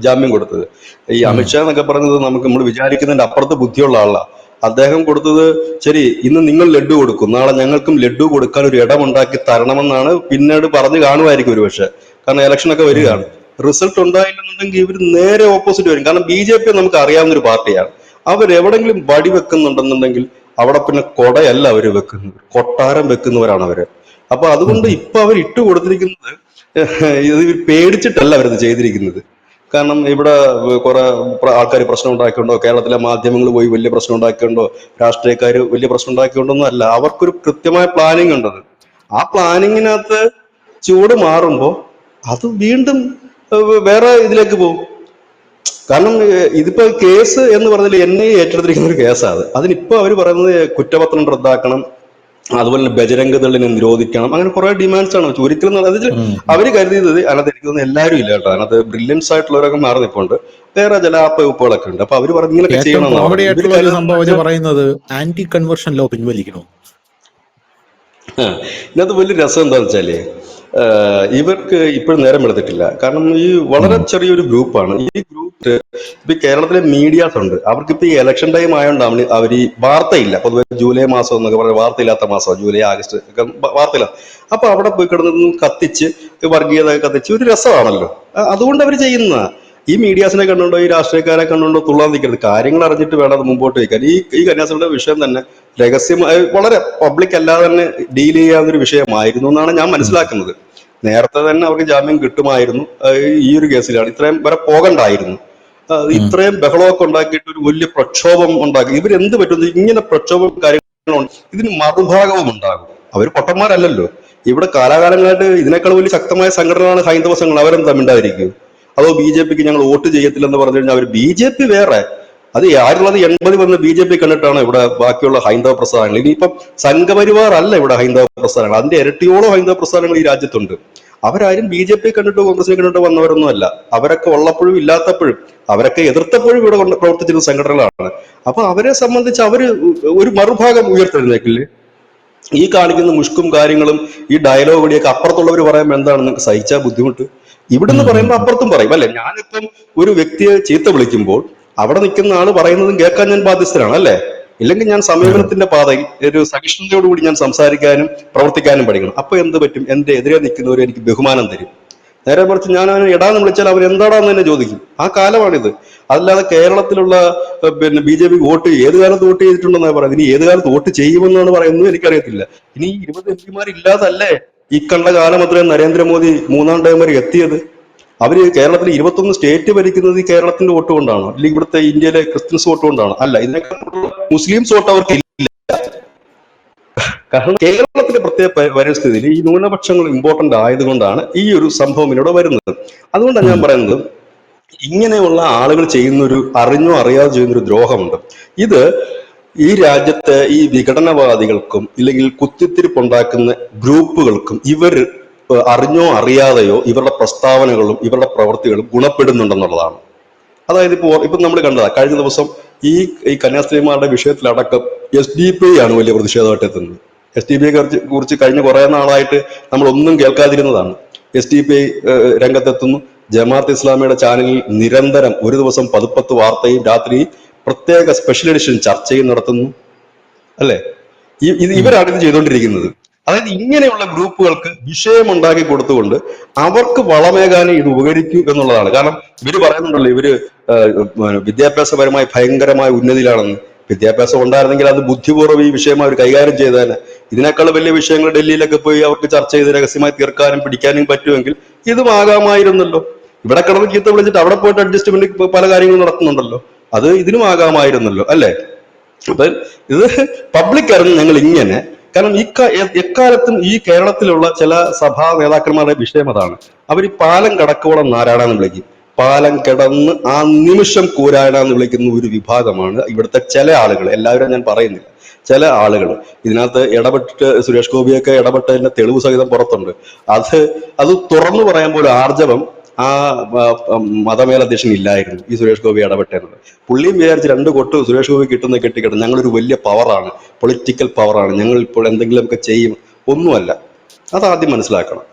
ജാമ്യം കൊടുത്തത്. ഈ അമിത്ഷാ എന്നൊക്കെ പറഞ്ഞത് നമ്മൾ വിചാരിക്കുന്നതിന്റെ അപ്പുറത്ത് ബുദ്ധിയുള്ള ആളാ. അദ്ദേഹം കൊടുത്തത്, ശരി ഇന്ന് നിങ്ങൾ ലഡ്ഡു കൊടുക്കും, നാളെ ഞങ്ങൾക്കും ലഡ്ഡു കൊടുക്കാൻ ഒരു ഇടമുണ്ടാക്കി തരണമെന്നാണ് പിന്നീട് പറഞ്ഞു കാണുമായിരിക്കും ഒരുപക്ഷെ. കാരണം ഇലക്ഷനൊക്കെ വരികയാണ്. റിസൾട്ട് ഉണ്ടായില്ലെന്നുണ്ടെങ്കിൽ ഇവർ നേരെ ഓപ്പോസിറ്റ് വരും. കാരണം BJP നമുക്ക് അറിയാവുന്ന ഒരു പാർട്ടിയാണ്. അവരെവിടെങ്കിലും വടി വെക്കുന്നുണ്ടെന്നുണ്ടെങ്കിൽ അവിടെ പിന്നെ കൊടയല്ല അവര് വെക്കുന്നത്, കൊട്ടാരം വെക്കുന്നവരാണ് അവര്. അപ്പൊ അതുകൊണ്ട് ഇപ്പൊ അവർ ഇട്ട് കൊടുത്തിരിക്കുന്നത്, ഇത് പേടിച്ചിട്ടല്ല അവരത് ചെയ്തിരിക്കുന്നത്. കാരണം ഇവിടെ കുറെ ആൾക്കാർ പ്രശ്നം ഉണ്ടാക്കിയുണ്ടോ, കേരളത്തിലെ മാധ്യമങ്ങൾ പോയി വലിയ പ്രശ്നം ഉണ്ടാക്കിയുണ്ടോ, രാഷ്ട്രീയക്കാർ വലിയ പ്രശ്നം ഉണ്ടാക്കിയുണ്ടോന്നും അല്ല. അവർക്കൊരു കൃത്യമായ പ്ലാനിങ് ഉണ്ടത്. ആ പ്ലാനിങ്ങിനകത്ത് ചൂട് മാറുമ്പോ അത് വീണ്ടും വേറെ ഇതിലേക്ക് പോകും. കാരണം ഇതിപ്പോ കേസ് എന്ന് പറഞ്ഞാൽ NIA ഏറ്റെടുത്തിരിക്കുന്ന ഒരു കേസാണ്. അതിനിപ്പോ അവർ പറയുന്നത് കുറ്റപത്രം റദ്ദാക്കണം, അതുപോലെ തന്നെ ബജരംഗ് ദളിനെ നിരോധിക്കണം, അങ്ങനെ കുറെ ഡിമാൻഡ്സ് ആണ്. ഒരിക്കലും അവര് കരുതിയത് അതിനകത്ത് എനിക്ക് തോന്നുന്നു എല്ലാവരും ഇല്ല കേട്ടോ, അതിനകത്ത് ബ്രില്യൻസ് ആയിട്ടുള്ളവരൊക്കെ മാറി നിൽപ്പുണ്ട്, വേറെ ചില വകുപ്പുകളൊക്കെ ഉണ്ട്. അപ്പൊ അവര് പറഞ്ഞു ഇങ്ങനെയൊക്കെ ചെയ്യണം. പറയുന്നത് ആന്റി കൺവേർഷൻ ലോ പിൻവലിക്കണോ? ഇതിനകത്ത് വലിയ രസം എന്താന്ന് വെച്ചാല്, ഇവർക്ക് ഇപ്പോഴും നേരം എടുത്തിട്ടില്ല. കാരണം ഈ വളരെ ചെറിയൊരു ഗ്രൂപ്പാണ്. ഈ ഗ്രൂപ്പ് ഇപ്പൊ ഈ കേരളത്തിലെ മീഡിയാസ് ഉണ്ട്, അവർക്കിപ്പോ ഈ ഇലക്ഷൻ ടൈം ആയതുകൊണ്ടാണ് അവർ ഈ വാർത്തയില്ല. പൊതുവെ ജൂലൈ മാസം എന്നൊക്കെ പറഞ്ഞ വാർത്തയില്ലാത്ത മാസം, ജൂലൈ ആഗസ്റ്റ് ഒക്കെ വാർത്തയില്ല. അപ്പൊ അവിടെ പോയി കിടന്ന് കത്തിച്ച് വർഗീയത കത്തിച്ച് ഒരു രസമാണല്ലോ, അതുകൊണ്ട് അവർ ചെയ്യുന്ന. ഈ മീഡിയാസിനെ കണ്ടുകൊണ്ടോ ഈ രാഷ്ട്രീയക്കാരെ കണ്ടുകൊണ്ടോ തുള്ളാൻ നിൽക്കരുത്. കാര്യങ്ങൾ അറിഞ്ഞിട്ട് വേണം അത് മുമ്പോട്ട് വയ്ക്കാൻ. ഈ കന്യാസ്ത്രീയുടെ വിഷയം തന്നെ രഹസ്യമായി വളരെ പബ്ലിക് അല്ലാതെ തന്നെ ഡീൽ ചെയ്യാവുന്നൊരു വിഷയമായിരുന്നു എന്നാണ് ഞാൻ മനസ്സിലാക്കുന്നത്. നേരത്തെ തന്നെ അവർക്ക് ജാമ്യം കിട്ടുമായിരുന്നു. ഈ ഒരു കേസിലാണ് ഇത്രയും വരെ പോകണ്ടായിരുന്നു. ഇത്രയും ബഹളമൊക്കെ ഉണ്ടാക്കിയിട്ട് ഒരു വലിയ പ്രക്ഷോഭം ഉണ്ടാക്കി. ഇവരെന്ത് പറ്റുന്നു? ഇങ്ങനെ പ്രക്ഷോഭം കാര്യങ്ങളുണ്ട്, ഇതിന് മറുഭാഗവും ഉണ്ടാകും. അവർ പൊട്ടന്മാരല്ലല്ലോ. ഇവിടെ കാലാകാലങ്ങളായിട്ട് ഇതിനേക്കാൾ വലിയ ശക്തമായ സംഘടനയാണ് ഹൈന്ദവ സംഘടന. അവരെന്താ മിണ്ടാതിരിക്കും? അതോ ബി.ജെ.പിക്ക് ഞങ്ങൾ വോട്ട് ചെയ്യത്തില്ലെന്ന് പറഞ്ഞു കഴിഞ്ഞാൽ അവർ ബി.ജെ.പി വേറെ, അത് 1980 വന്ന് ബി.ജെ.പി കണ്ടിട്ടാണ് ഇവിടെ ബാക്കിയുള്ള ഹൈന്ദവ പ്രസ്ഥാനങ്ങൾ. ഇനിയിപ്പം സംഘപരിവാർ അല്ല ഇവിടെ ഹൈന്ദവ പ്രസ്ഥാനങ്ങൾ, അതിന്റെ ഇരട്ടിയോളം ഹൈന്ദവ പ്രസ്ഥാനങ്ങൾ ഈ രാജ്യത്തുണ്ട്. അവരാരും ബി.ജെ.പി കണ്ടിട്ടോ കോൺഗ്രസിനെ കണ്ടിട്ടോ വന്നവരൊന്നും അല്ല. അവരൊക്കെ ഉള്ളപ്പോഴും ഇല്ലാത്തപ്പോഴും അവരൊക്കെ എതിർത്തപ്പോഴും ഇവിടെ പ്രവർത്തിച്ചിരുന്ന സംഘടനകളാണ്. അപ്പൊ അവരെ സംബന്ധിച്ച് അവര് ഒരു മറുഭാഗം ഉയർത്തെഴുന്നേക്കില്ലേ? ഈ കാണിക്കുന്ന മുഷ്കും കാര്യങ്ങളും ഈ ഡയലോഗ് കൂടിയൊക്കെ അപ്പുറത്തുള്ളവർ പറയുമ്പോൾ എന്താണ് നിങ്ങൾക്ക് സഹിച്ചാൽ ബുദ്ധിമുട്ട്? ഇവിടുന്ന് പറയുമ്പോൾ അപ്പുറത്തും പറയും അല്ലെ? ഞാനിപ്പം ഒരു വ്യക്തിയെ ചീത്ത വിളിക്കുമ്പോൾ അവിടെ നിൽക്കുന്ന ആള് പറയുന്നതും കേൾക്കാൻ ഞാൻ ബാധ്യസ്ഥനാണ് അല്ലെ? ഇല്ലെങ്കിൽ ഞാൻ സമീപനത്തിന്റെ പാതയിൽ ഒരു സഹിഷ്ണുതയോടുകൂടി ഞാൻ സംസാരിക്കാനും പ്രവർത്തിക്കാനും പഠിക്കണം. അപ്പൊ എന്ത് പറ്റും? എന്റെ എതിരെ നിൽക്കുന്നവർ എനിക്ക് ബഹുമാനം തരും. നേരെ മറിച്ച് ഞാൻ അവനെ എടാന്ന് വിളിച്ചാൽ അവർ എന്താടാന്ന് തന്നെ ചോദിക്കും. ആ കാലമാണിത്. അല്ലാതെ കേരളത്തിലുള്ള ബി.ജെ.പി വോട്ട് ഏത് കാലത്ത് വോട്ട് ചെയ്തിട്ടുണ്ടെന്നാണ് പറയുന്നത്. ഇനി ഏത് കാലത്ത് വോട്ട് ചെയ്യുമെന്നാണ് പറയുന്നത് എനിക്കറിയത്തില്ല. ഇനി 20 എം.പിമാർ ഇല്ലാതല്ലേ ഈ കണ്ട കാലം അത്രയും നരേന്ദ്രമോദി 3-ാം ടൈം വരെ എത്തിയത്? അവര് കേരളത്തിൽ 21 സ്റ്റേറ്റ് ഭരിക്കുന്നത് ഈ കേരളത്തിന്റെ വോട്ട് കൊണ്ടാണോ? അല്ലെങ്കിൽ ഇവിടുത്തെ ഇന്ത്യയിലെ ക്രിസ്ത്യൻസ് വോട്ട് കൊണ്ടാണോ? അല്ല, ഇതിനേക്കാൾ മുസ്ലിംസ് വോട്ട് അവർക്ക് ഇല്ല. കാരണം കേരളത്തിലെ പ്രത്യേക പരിസ്ഥിതിയിൽ ഈ ന്യൂനപക്ഷങ്ങൾ ഇമ്പോർട്ടന്റ് ആയതുകൊണ്ടാണ് ഈ ഒരു സംഭവം ഇവിടെ വരുന്നത്. അതുകൊണ്ടാണ് ഞാൻ പറയുന്നത്, ഇങ്ങനെയുള്ള ആളുകൾ ചെയ്യുന്നൊരു അറിഞ്ഞോ അറിയാതെ ചെയ്യുന്നൊരു ദ്രോഹമുണ്ട്. ഇത് ഈ രാജ്യത്തെ ഈ വിഘടനവാദികൾക്കും ഇല്ലെങ്കിൽ കുത്തിത്തിരിപ്പുണ്ടാക്കുന്ന ഗ്രൂപ്പുകൾക്കും ഇവർ അറിഞ്ഞോ അറിയാതെയോ ഇവരുടെ പ്രസ്താവനകളും ഇവരുടെ പ്രവൃത്തികളും ഗുണപ്പെടുന്നുണ്ടെന്നുള്ളതാണ്. അതായത് ഇപ്പൊ നമ്മൾ കണ്ടതാ കഴിഞ്ഞ ദിവസം ഈ കന്യാസ്ത്രീമാരുടെ വിഷയത്തിലടക്കം SDP ആണ് വലിയ പ്രതിഷേധമായിട്ട് എത്തുന്നത്. SDP കുറിച്ച് കഴിഞ്ഞ കുറെ നാളായിട്ട് നമ്മൾ ഒന്നും കേൾക്കാതിരുന്നതാണ്. SDP രംഗത്തെത്തുന്നു. ജമാഅത്ത് ഇസ്ലാമിയുടെ ചാനലിൽ നിരന്തരം ഒരു ദിവസം 10 വാർത്തയും രാത്രി പ്രത്യേക സ്പെഷ്യൽ എഡിഷൻ ചർച്ചയും നടത്തുന്നു അല്ലെ? ഇവരാണ് ഇത് ചെയ്തുകൊണ്ടിരിക്കുന്നത്. അതായത് ഇങ്ങനെയുള്ള ഗ്രൂപ്പുകൾക്ക് വിഷയമുണ്ടാക്കി കൊടുത്തുകൊണ്ട് അവർക്ക് വളമേകാനും ഇത് ഉപകരിക്കൂ എന്നുള്ളതാണ്. കാരണം ഇവര് പറയുന്നുണ്ടല്ലോ, ഇവര് വിദ്യാഭ്യാസപരമായി ഭയങ്കരമായ ഉന്നതിയിലാണെന്ന്. വിദ്യാഭ്യാസം ഉണ്ടായിരുന്നെങ്കിൽ അത് ബുദ്ധിപൂർവ്വം ഈ വിഷയം അവർ കൈകാര്യം ചെയ്തേനെ. ഇതിനേക്കാൾ വലിയ വിഷയങ്ങൾ ഡൽഹിയിലൊക്കെ പോയി അവർക്ക് ചർച്ച ചെയ്ത് രഹസ്യമായി തീർക്കാനും പിടിക്കാനും പറ്റുമെങ്കിൽ ഇതും ആകാമായിരുന്നല്ലോ. ഇവിടെ കിടന്ന് ചീത്ത വിളിച്ചിട്ട് അവിടെ പോയിട്ട് അഡ്ജസ്റ്റ്മെന്റ് പല കാര്യങ്ങളും നടത്തുന്നുണ്ടല്ലോ, അത് ഇതിനും ആകാമായിരുന്നല്ലോ അല്ലെ? അപ്പൊ ഇത് പബ്ലിക് അറിഞ്ഞ് ഞങ്ങൾ ഇങ്ങനെ, കാരണം എക്കാലത്തും ഈ കേരളത്തിലുള്ള ചില സഭാ നേതാക്കന്മാരുടെ വിഷയം അതാണ്. അവർ പാലം കടക്കോളം നാരായണെന്ന് വിളിക്കും, പാലം കിടന്ന് ആ നിമിഷം കൂരായണെന്ന് വിളിക്കുന്ന ഒരു വിഭാഗമാണ് ഇവിടുത്തെ ചില ആളുകൾ. എല്ലാവരും ഞാൻ പറയുന്നില്ല, ചില ആളുകൾ ഇതിനകത്ത് ഇടപെട്ടിട്ട് സുരേഷ് ഗോപിയൊക്കെ ഇടപെട്ടതിന്റെ തെളിവ് സഹിതം പുറത്തുണ്ട്. അത് തുറന്നു പറയാൻ പോലും ആർജവം ആ മതമേലധ്യക്ഷൻ ഇല്ലായിരുന്നു ഈ സുരേഷ് ഗോപി ഇടപെട്ടത്. പുള്ളിയും വിചാരിച്ച് 2 കൊട്ട് സുരേഷ് ഗോപി കെട്ടിക്കിട്ടും, ഞങ്ങളൊരു വലിയ പവറാണ്, പൊളിറ്റിക്കൽ പവറാണ്, ഞങ്ങൾ ഇപ്പോൾ എന്തെങ്കിലുമൊക്കെ ചെയ്യും. ഒന്നുമല്ല, അതാദ്യം മനസ്സിലാക്കണം.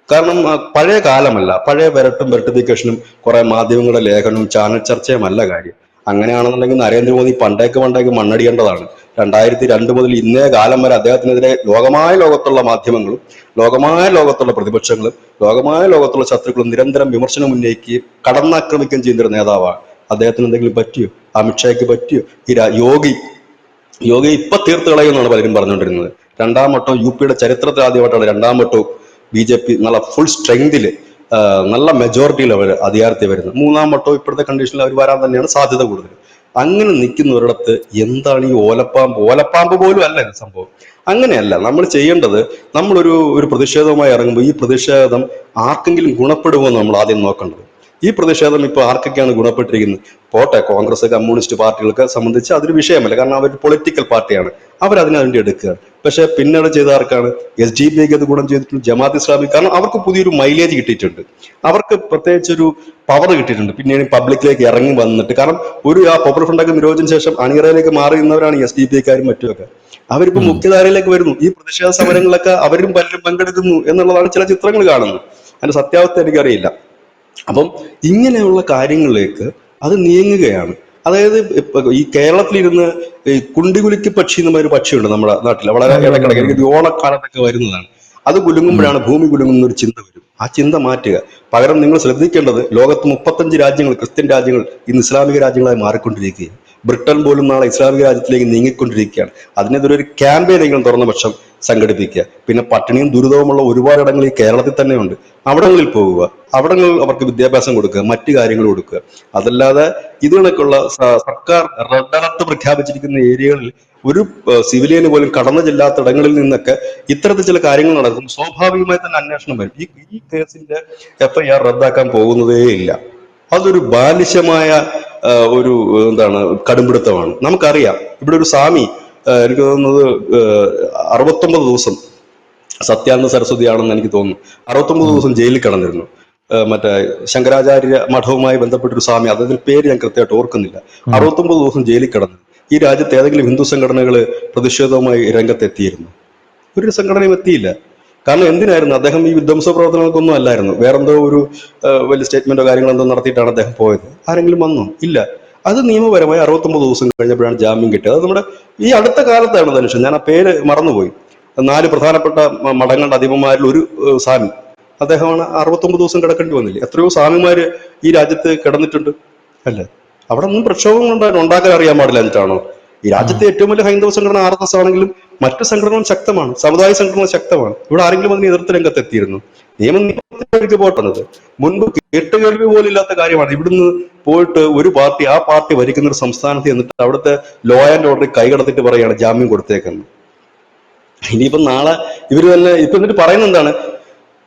കാരണം പഴയ കാലമല്ല, പഴയ വെർട്ടിഫിക്കേഷനും കുറെ മാധ്യമങ്ങളുടെ ലേഖനവും ചാനൽ ചർച്ചയുമല്ല കാര്യം. അങ്ങനെയാണെന്നുണ്ടെങ്കിൽ നരേന്ദ്രമോദി പണ്ടേക്ക് മണ്ണടിയേണ്ടതാണ്. 2002 മുതൽ ഇന്നേ കാലം വരെ അദ്ദേഹത്തിനെതിരെ ലോകത്തുള്ള മാധ്യമങ്ങളും ലോകമായ ലോകത്തുള്ള പ്രതിപക്ഷങ്ങളും ലോകമായ ലോകത്തുള്ള ശത്രുക്കളും നിരന്തരം വിമർശനം ഉന്നയിക്കുകയും കടന്നാക്രമിക്കുകയും ചെയ്യുന്ന ഒരു നേതാവാണ്. അദ്ദേഹത്തിന് എന്തെങ്കിലും പറ്റിയോ? അമിത്ഷായ്ക്ക് പറ്റിയോ? യോഗി ഇപ്പൊ തീർത്ത് കളയുമെന്നാണ് പലരും പറഞ്ഞുകൊണ്ടിരുന്നത്. 2ാം വട്ടം UP-യുടെ ചരിത്രത്തിൽ ആദ്യമായിട്ടാണ് 2ാം വട്ടവും BJP നല്ല ഫുൾ സ്ട്രെങ്തില് നല്ല മെജോറിറ്റിയിൽ അവർ അധികാരത്തിൽ വരുന്നത്. 3ാം വട്ടവും ഇപ്പോഴത്തെ കണ്ടീഷനിൽ അവർ വരാൻ തന്നെയാണ് സാധ്യത കൂടുതൽ. അങ്ങനെ നിൽക്കുന്നവരിടത്ത് എന്താണ് ഈ ഓലപ്പാമ്പ് പോലും അല്ല ഇത് സംഭവം. അങ്ങനെയല്ല നമ്മൾ ചെയ്യേണ്ടത്. നമ്മളൊരു പ്രതിഷേധവുമായി ഇറങ്ങുമ്പോൾ ഈ പ്രതിഷേധം ആർക്കെങ്കിലും ഗുണപ്പെടുമോ എന്ന് നമ്മൾ ആദ്യം നോക്കേണ്ടത്. ഈ പ്രതിഷേധം ഇപ്പോൾ ആർക്കൊക്കെയാണ് ഗുണപ്പെട്ടിരിക്കുന്നത്? പോട്ടെ, കോൺഗ്രസ് കമ്മ്യൂണിസ്റ്റ് പാർട്ടികൾക്ക് സംബന്ധിച്ച് അതൊരു വിഷയമല്ല, കാരണം അവർ പൊളിറ്റിക്കൽ പാർട്ടിയാണ്, അവരതിനുവേണ്ടി എടുക്കുകയാണ്. പക്ഷെ പിന്നീട് ചെയ്ത ആർക്കാണ്? SDP-ക്ക് അത് ഗുണം ചെയ്തിട്ടുണ്ട്, ജമാഅത്ത് ഇസ്ലാമി. കാരണം അവർക്ക് പുതിയൊരു മൈലേജ് കിട്ടിയിട്ടുണ്ട്, അവർക്ക് പ്രത്യേകിച്ചൊരു പവർ കിട്ടിയിട്ടുണ്ട്. പിന്നീട് പബ്ലിക്കിലേക്ക് ഇറങ്ങി വന്നിട്ട്, കാരണം ആ പോപ്പുലർ ഫ്രണ്ടൊക്കെ നിരോധന ശേഷം അണിയറയിലേക്ക് മാറി നിന്നവരാണ് SDP-ക്കാരും മറ്റുമൊക്കെ. അവരിപ്പോ മുഖ്യധാരയിലേക്ക് വരുന്നു. ഈ പ്രതിഷേധ സമരങ്ങളിലൊക്കെ അവരും പലരും പങ്കെടുക്കുന്നു എന്നുള്ളതാണ് ചില ചിത്രങ്ങൾ കാണുന്നത്. അതിന്റെ സത്യാവസ്ഥ എനിക്കറിയില്ല. അപ്പം ഇങ്ങനെയുള്ള കാര്യങ്ങളിലേക്ക് അത് നീങ്ങുകയാണ്. അതായത് ഈ കേരളത്തിലിരുന്ന് ഈ കുണ്ടികുലുക്കി പക്ഷി എന്ന ഒരു പക്ഷിയുണ്ട് നമ്മുടെ നാട്ടിൽ, വളരെ അതെ അതെ ഇടക്കിടക്ക് അതെ എനിക്ക് ഓണക്കാലത്തൊക്കെ വരുന്നതാണ്. അത് ഉം. കുലുങ്ങുമ്പോഴാണ് ഭൂമി കുലുങ്ങുന്ന ഒരു ചിന്ത വരും. ആ ചിന്ത മാറ്റുക. പകരം നിങ്ങൾ ശ്രദ്ധിക്കേണ്ടത്, ലോകത്ത് 35 രാജ്യങ്ങൾ, ക്രിസ്ത്യൻ രാജ്യങ്ങൾ ഇന്ന് ഇസ്ലാമിക രാജ്യങ്ങളായി മാറിക്കൊണ്ടിരിക്കുകയാണ്. ബ്രിട്ടൻ പോലും നാളെ ഇസ്ലാമിക രാജ്യത്തിലേക്ക് നീങ്ങിക്കൊണ്ടിരിക്കുകയാണ്. അതിനെതിരെ ഒരു ക്യാമ്പയിനെങ്കിലും തുറന്ന പക്ഷം സംഘടിപ്പിക്കുക. പിന്നെ പട്ടിണിയും ദുരിതവുമുള്ള ഒരുപാടിടങ്ങൾ ഈ കേരളത്തിൽ തന്നെയുണ്ട്. അവിടങ്ങളിൽ പോകുക, അവിടങ്ങളിൽ അവർക്ക് വിദ്യാഭ്യാസം കൊടുക്കുക, മറ്റു കാര്യങ്ങൾ കൊടുക്കുക. അതല്ലാതെ ഇതിനൊക്കെയുള്ള സർക്കാർ റെഡ് അലർട്ട് പ്രഖ്യാപിച്ചിരിക്കുന്ന ഏരിയകളിൽ ഒരു സിവിലിയന് പോലും കടന്നു ചെല്ലാത്ത ഇടങ്ങളിൽ നിന്നൊക്കെ ഇത്തരത്തിൽ ചില കാര്യങ്ങൾ നടക്കും. സ്വാഭാവികമായി തന്നെ അന്വേഷണം വരും. ഈ കേസിന്റെ FIR റദ്ദാക്കാൻ പോകുന്നതേ ഇല്ല. അതൊരു ബാലിശമായ ഒരു എന്താണ് കടുംപിടുത്തമാണ്. നമുക്കറിയാം, ഇവിടെ ഒരു സ്വാമി, എനിക്ക് തോന്നുന്നത് 69 ദിവസം, സത്യാനന്ദ സരസ്വതിയാണെന്ന് എനിക്ക് തോന്നുന്നു, 69 ഉം. ദിവസം ജയിലിൽ കിടന്നിരുന്നു. മറ്റേ ശങ്കരാചാര്യ മഠവുമായി ബന്ധപ്പെട്ടൊരു സ്വാമി, അദ്ദേഹത്തിന്റെ പേര് ഞാൻ കൃത്യമായിട്ട് ഓർക്കുന്നില്ല. ഉം. 69 ദിവസം ജയിലിൽ കിടന്നു. ഈ രാജ്യത്ത് ഏതെങ്കിലും ഹിന്ദു സംഘടനകൾ പ്രതിഷേധവുമായി രംഗത്തെത്തിയിരുന്നു? ഒരു സംഘടനയും എത്തിയില്ല. കാരണം എന്തിനായിരുന്നു? അദ്ദേഹം ഈ വിധ്വംസ പ്രവർത്തനങ്ങൾക്കൊന്നും അല്ലായിരുന്നു. വേറെന്തോ ഒരു വലിയ സ്റ്റേറ്റ്മെന്റോ കാര്യങ്ങളോ എന്തോ നടത്തിയിട്ടാണ് അദ്ദേഹം പോയത്. ആരെങ്കിലും വന്നോ? ഇല്ല. അത് നിയമപരമായി 69 ദിവസം കഴിഞ്ഞപ്പോഴാണ് ജാമ്യം കിട്ടിയത്. അത് നമ്മുടെ ഈ അടുത്ത കാലത്താണ് ധനുഷൻ, ഞാൻ ആ പേര് മറന്നുപോയി. 4 പ്രധാനപ്പെട്ട മഠങ്ങളുടെ അധിപന്മാരിൽ ഒരു സ്വാമി, അദ്ദേഹമാണ് 69 ദിവസം കിടക്കേണ്ടി വന്നില്ലേ? എത്രയോ സ്വാമിമാര് ഈ രാജ്യത്ത് കിടന്നിട്ടുണ്ട് അല്ലേ? അവിടെ ഒന്നും പ്രക്ഷോഭങ്ങൾ ഉണ്ടാക്കാൻ അറിയാൻ പാടില്ല എന്നിട്ടാണോ? ഈ ഉം. രാജ്യത്തെ ഏറ്റവും വലിയ ഹൈന്ദവ സംഘടന RSS ആണെങ്കിലും മറ്റു സംഘടനകൾ ശക്തമാണ്, സമുദായ സംഘടനകൾ ശക്തമാണ്. ഇവിടെ ആരെങ്കിലും അതിനെ എതിർത്ത് രംഗത്തെത്തിയിരുന്നു? നിയമത്തിലേക്ക് പോട്ടുന്നത് മുൻപ് കേട്ടുകേൾവി പോലും ഇല്ലാത്ത കാര്യമാണ്. ഇവിടുന്ന് പോയിട്ട് ഒരു പാർട്ടി, ആ പാർട്ടി ഭരിക്കുന്ന ഒരു സംസ്ഥാനത്ത് എന്നിട്ട് അവിടുത്തെ ലോ ആൻഡ് ഓർഡർ കൈകടത്തിട്ട് പറയുകയാണ് ജാമ്യം കൊടുത്തേക്കെന്ന്. ഇനിയിപ്പം നാളെ ഇവര് തന്നെ ഇപ്പൊ എന്നിട്ട് പറയുന്നത് എന്താണ്?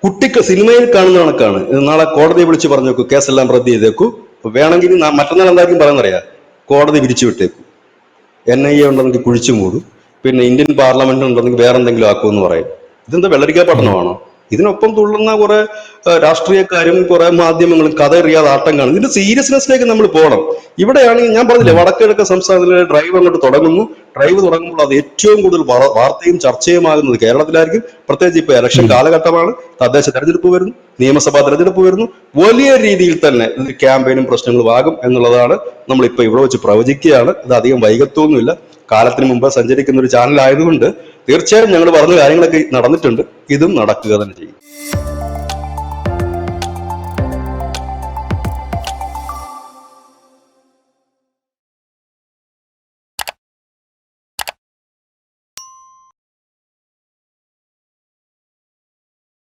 കുട്ടിക്ക് സിനിമയിൽ കാണുന്ന കണക്കാണ്. നാളെ കോടതിയെ വിളിച്ച് പറഞ്ഞു നോക്കൂ, കേസെല്ലാം റദ്ദ് ചെയ്തേക്കൂ, വേണമെങ്കിൽ മറ്റന്നാൾ എന്തായിരിക്കും പറയുന്നറിയാം, കോടതി പിരിച്ചു വിട്ടേക്കൂ, NIA ഉണ്ടെന്നെങ്കിൽ കുഴിച്ചു മൂടും, പിന്നെ ഇന്ത്യൻ പാർലമെന്റ് ഉണ്ടെന്നെങ്കിൽ വേറെ എന്തെങ്കിലും ആക്കുമെന്ന് പറയും. ഇതെന്താ വെള്ളരിക്ക ഉം. പഠനമാണോ? ഇതിനൊപ്പം തുള്ളുന്ന കുറെ രാഷ്ട്രീയക്കാരും കുറെ മാധ്യമങ്ങളും കഥ അറിയാതെ ആട്ടം കാണും. ഇതിന്റെ സീരിയസ്നെസ്സിലേക്ക് നമ്മൾ പോകണം. ഇവിടെയാണ് ഞാൻ പറഞ്ഞില്ലേ, ഉം. വടക്കിഴക്കൻ സംസ്ഥാനത്തിലെ ഡ്രൈവ് അങ്ങോട്ട് തുടങ്ങുന്നു. ഡ്രൈവ് തുടങ്ങുമ്പോൾ അത് ഏറ്റവും കൂടുതൽ വാർത്തയും ചർച്ചയുമാകുന്നത് കേരളത്തിലായിരിക്കും. പ്രത്യേകിച്ച് ഇപ്പൊ ഇലക്ഷൻ ഉം. കാലഘട്ടമാണ്, തദ്ദേശ തെരഞ്ഞെടുപ്പ് വരുന്നു, നിയമസഭാ തെരഞ്ഞെടുപ്പ് വരുന്നു. വലിയ രീതിയിൽ തന്നെ ഇത് ക്യാമ്പയിനും പ്രശ്നങ്ങളും ആകും എന്നുള്ളതാണ് നമ്മളിപ്പോ ഇവിടെ വെച്ച് പ്രവചിക്കുകയാണ്. ഇത് അധികം വൈകത്തൊന്നുമില്ല. കാലത്തിന് മുമ്പ് സഞ്ചരിക്കുന്ന ഒരു ചാനൽ ആയതുകൊണ്ട് തീർച്ചയായും ഞങ്ങൾ പറഞ്ഞ കാര്യങ്ങളൊക്കെ നടന്നിട്ടുണ്ട്. ഇതും നടക്കുക തന്നെ ചെയ്യും.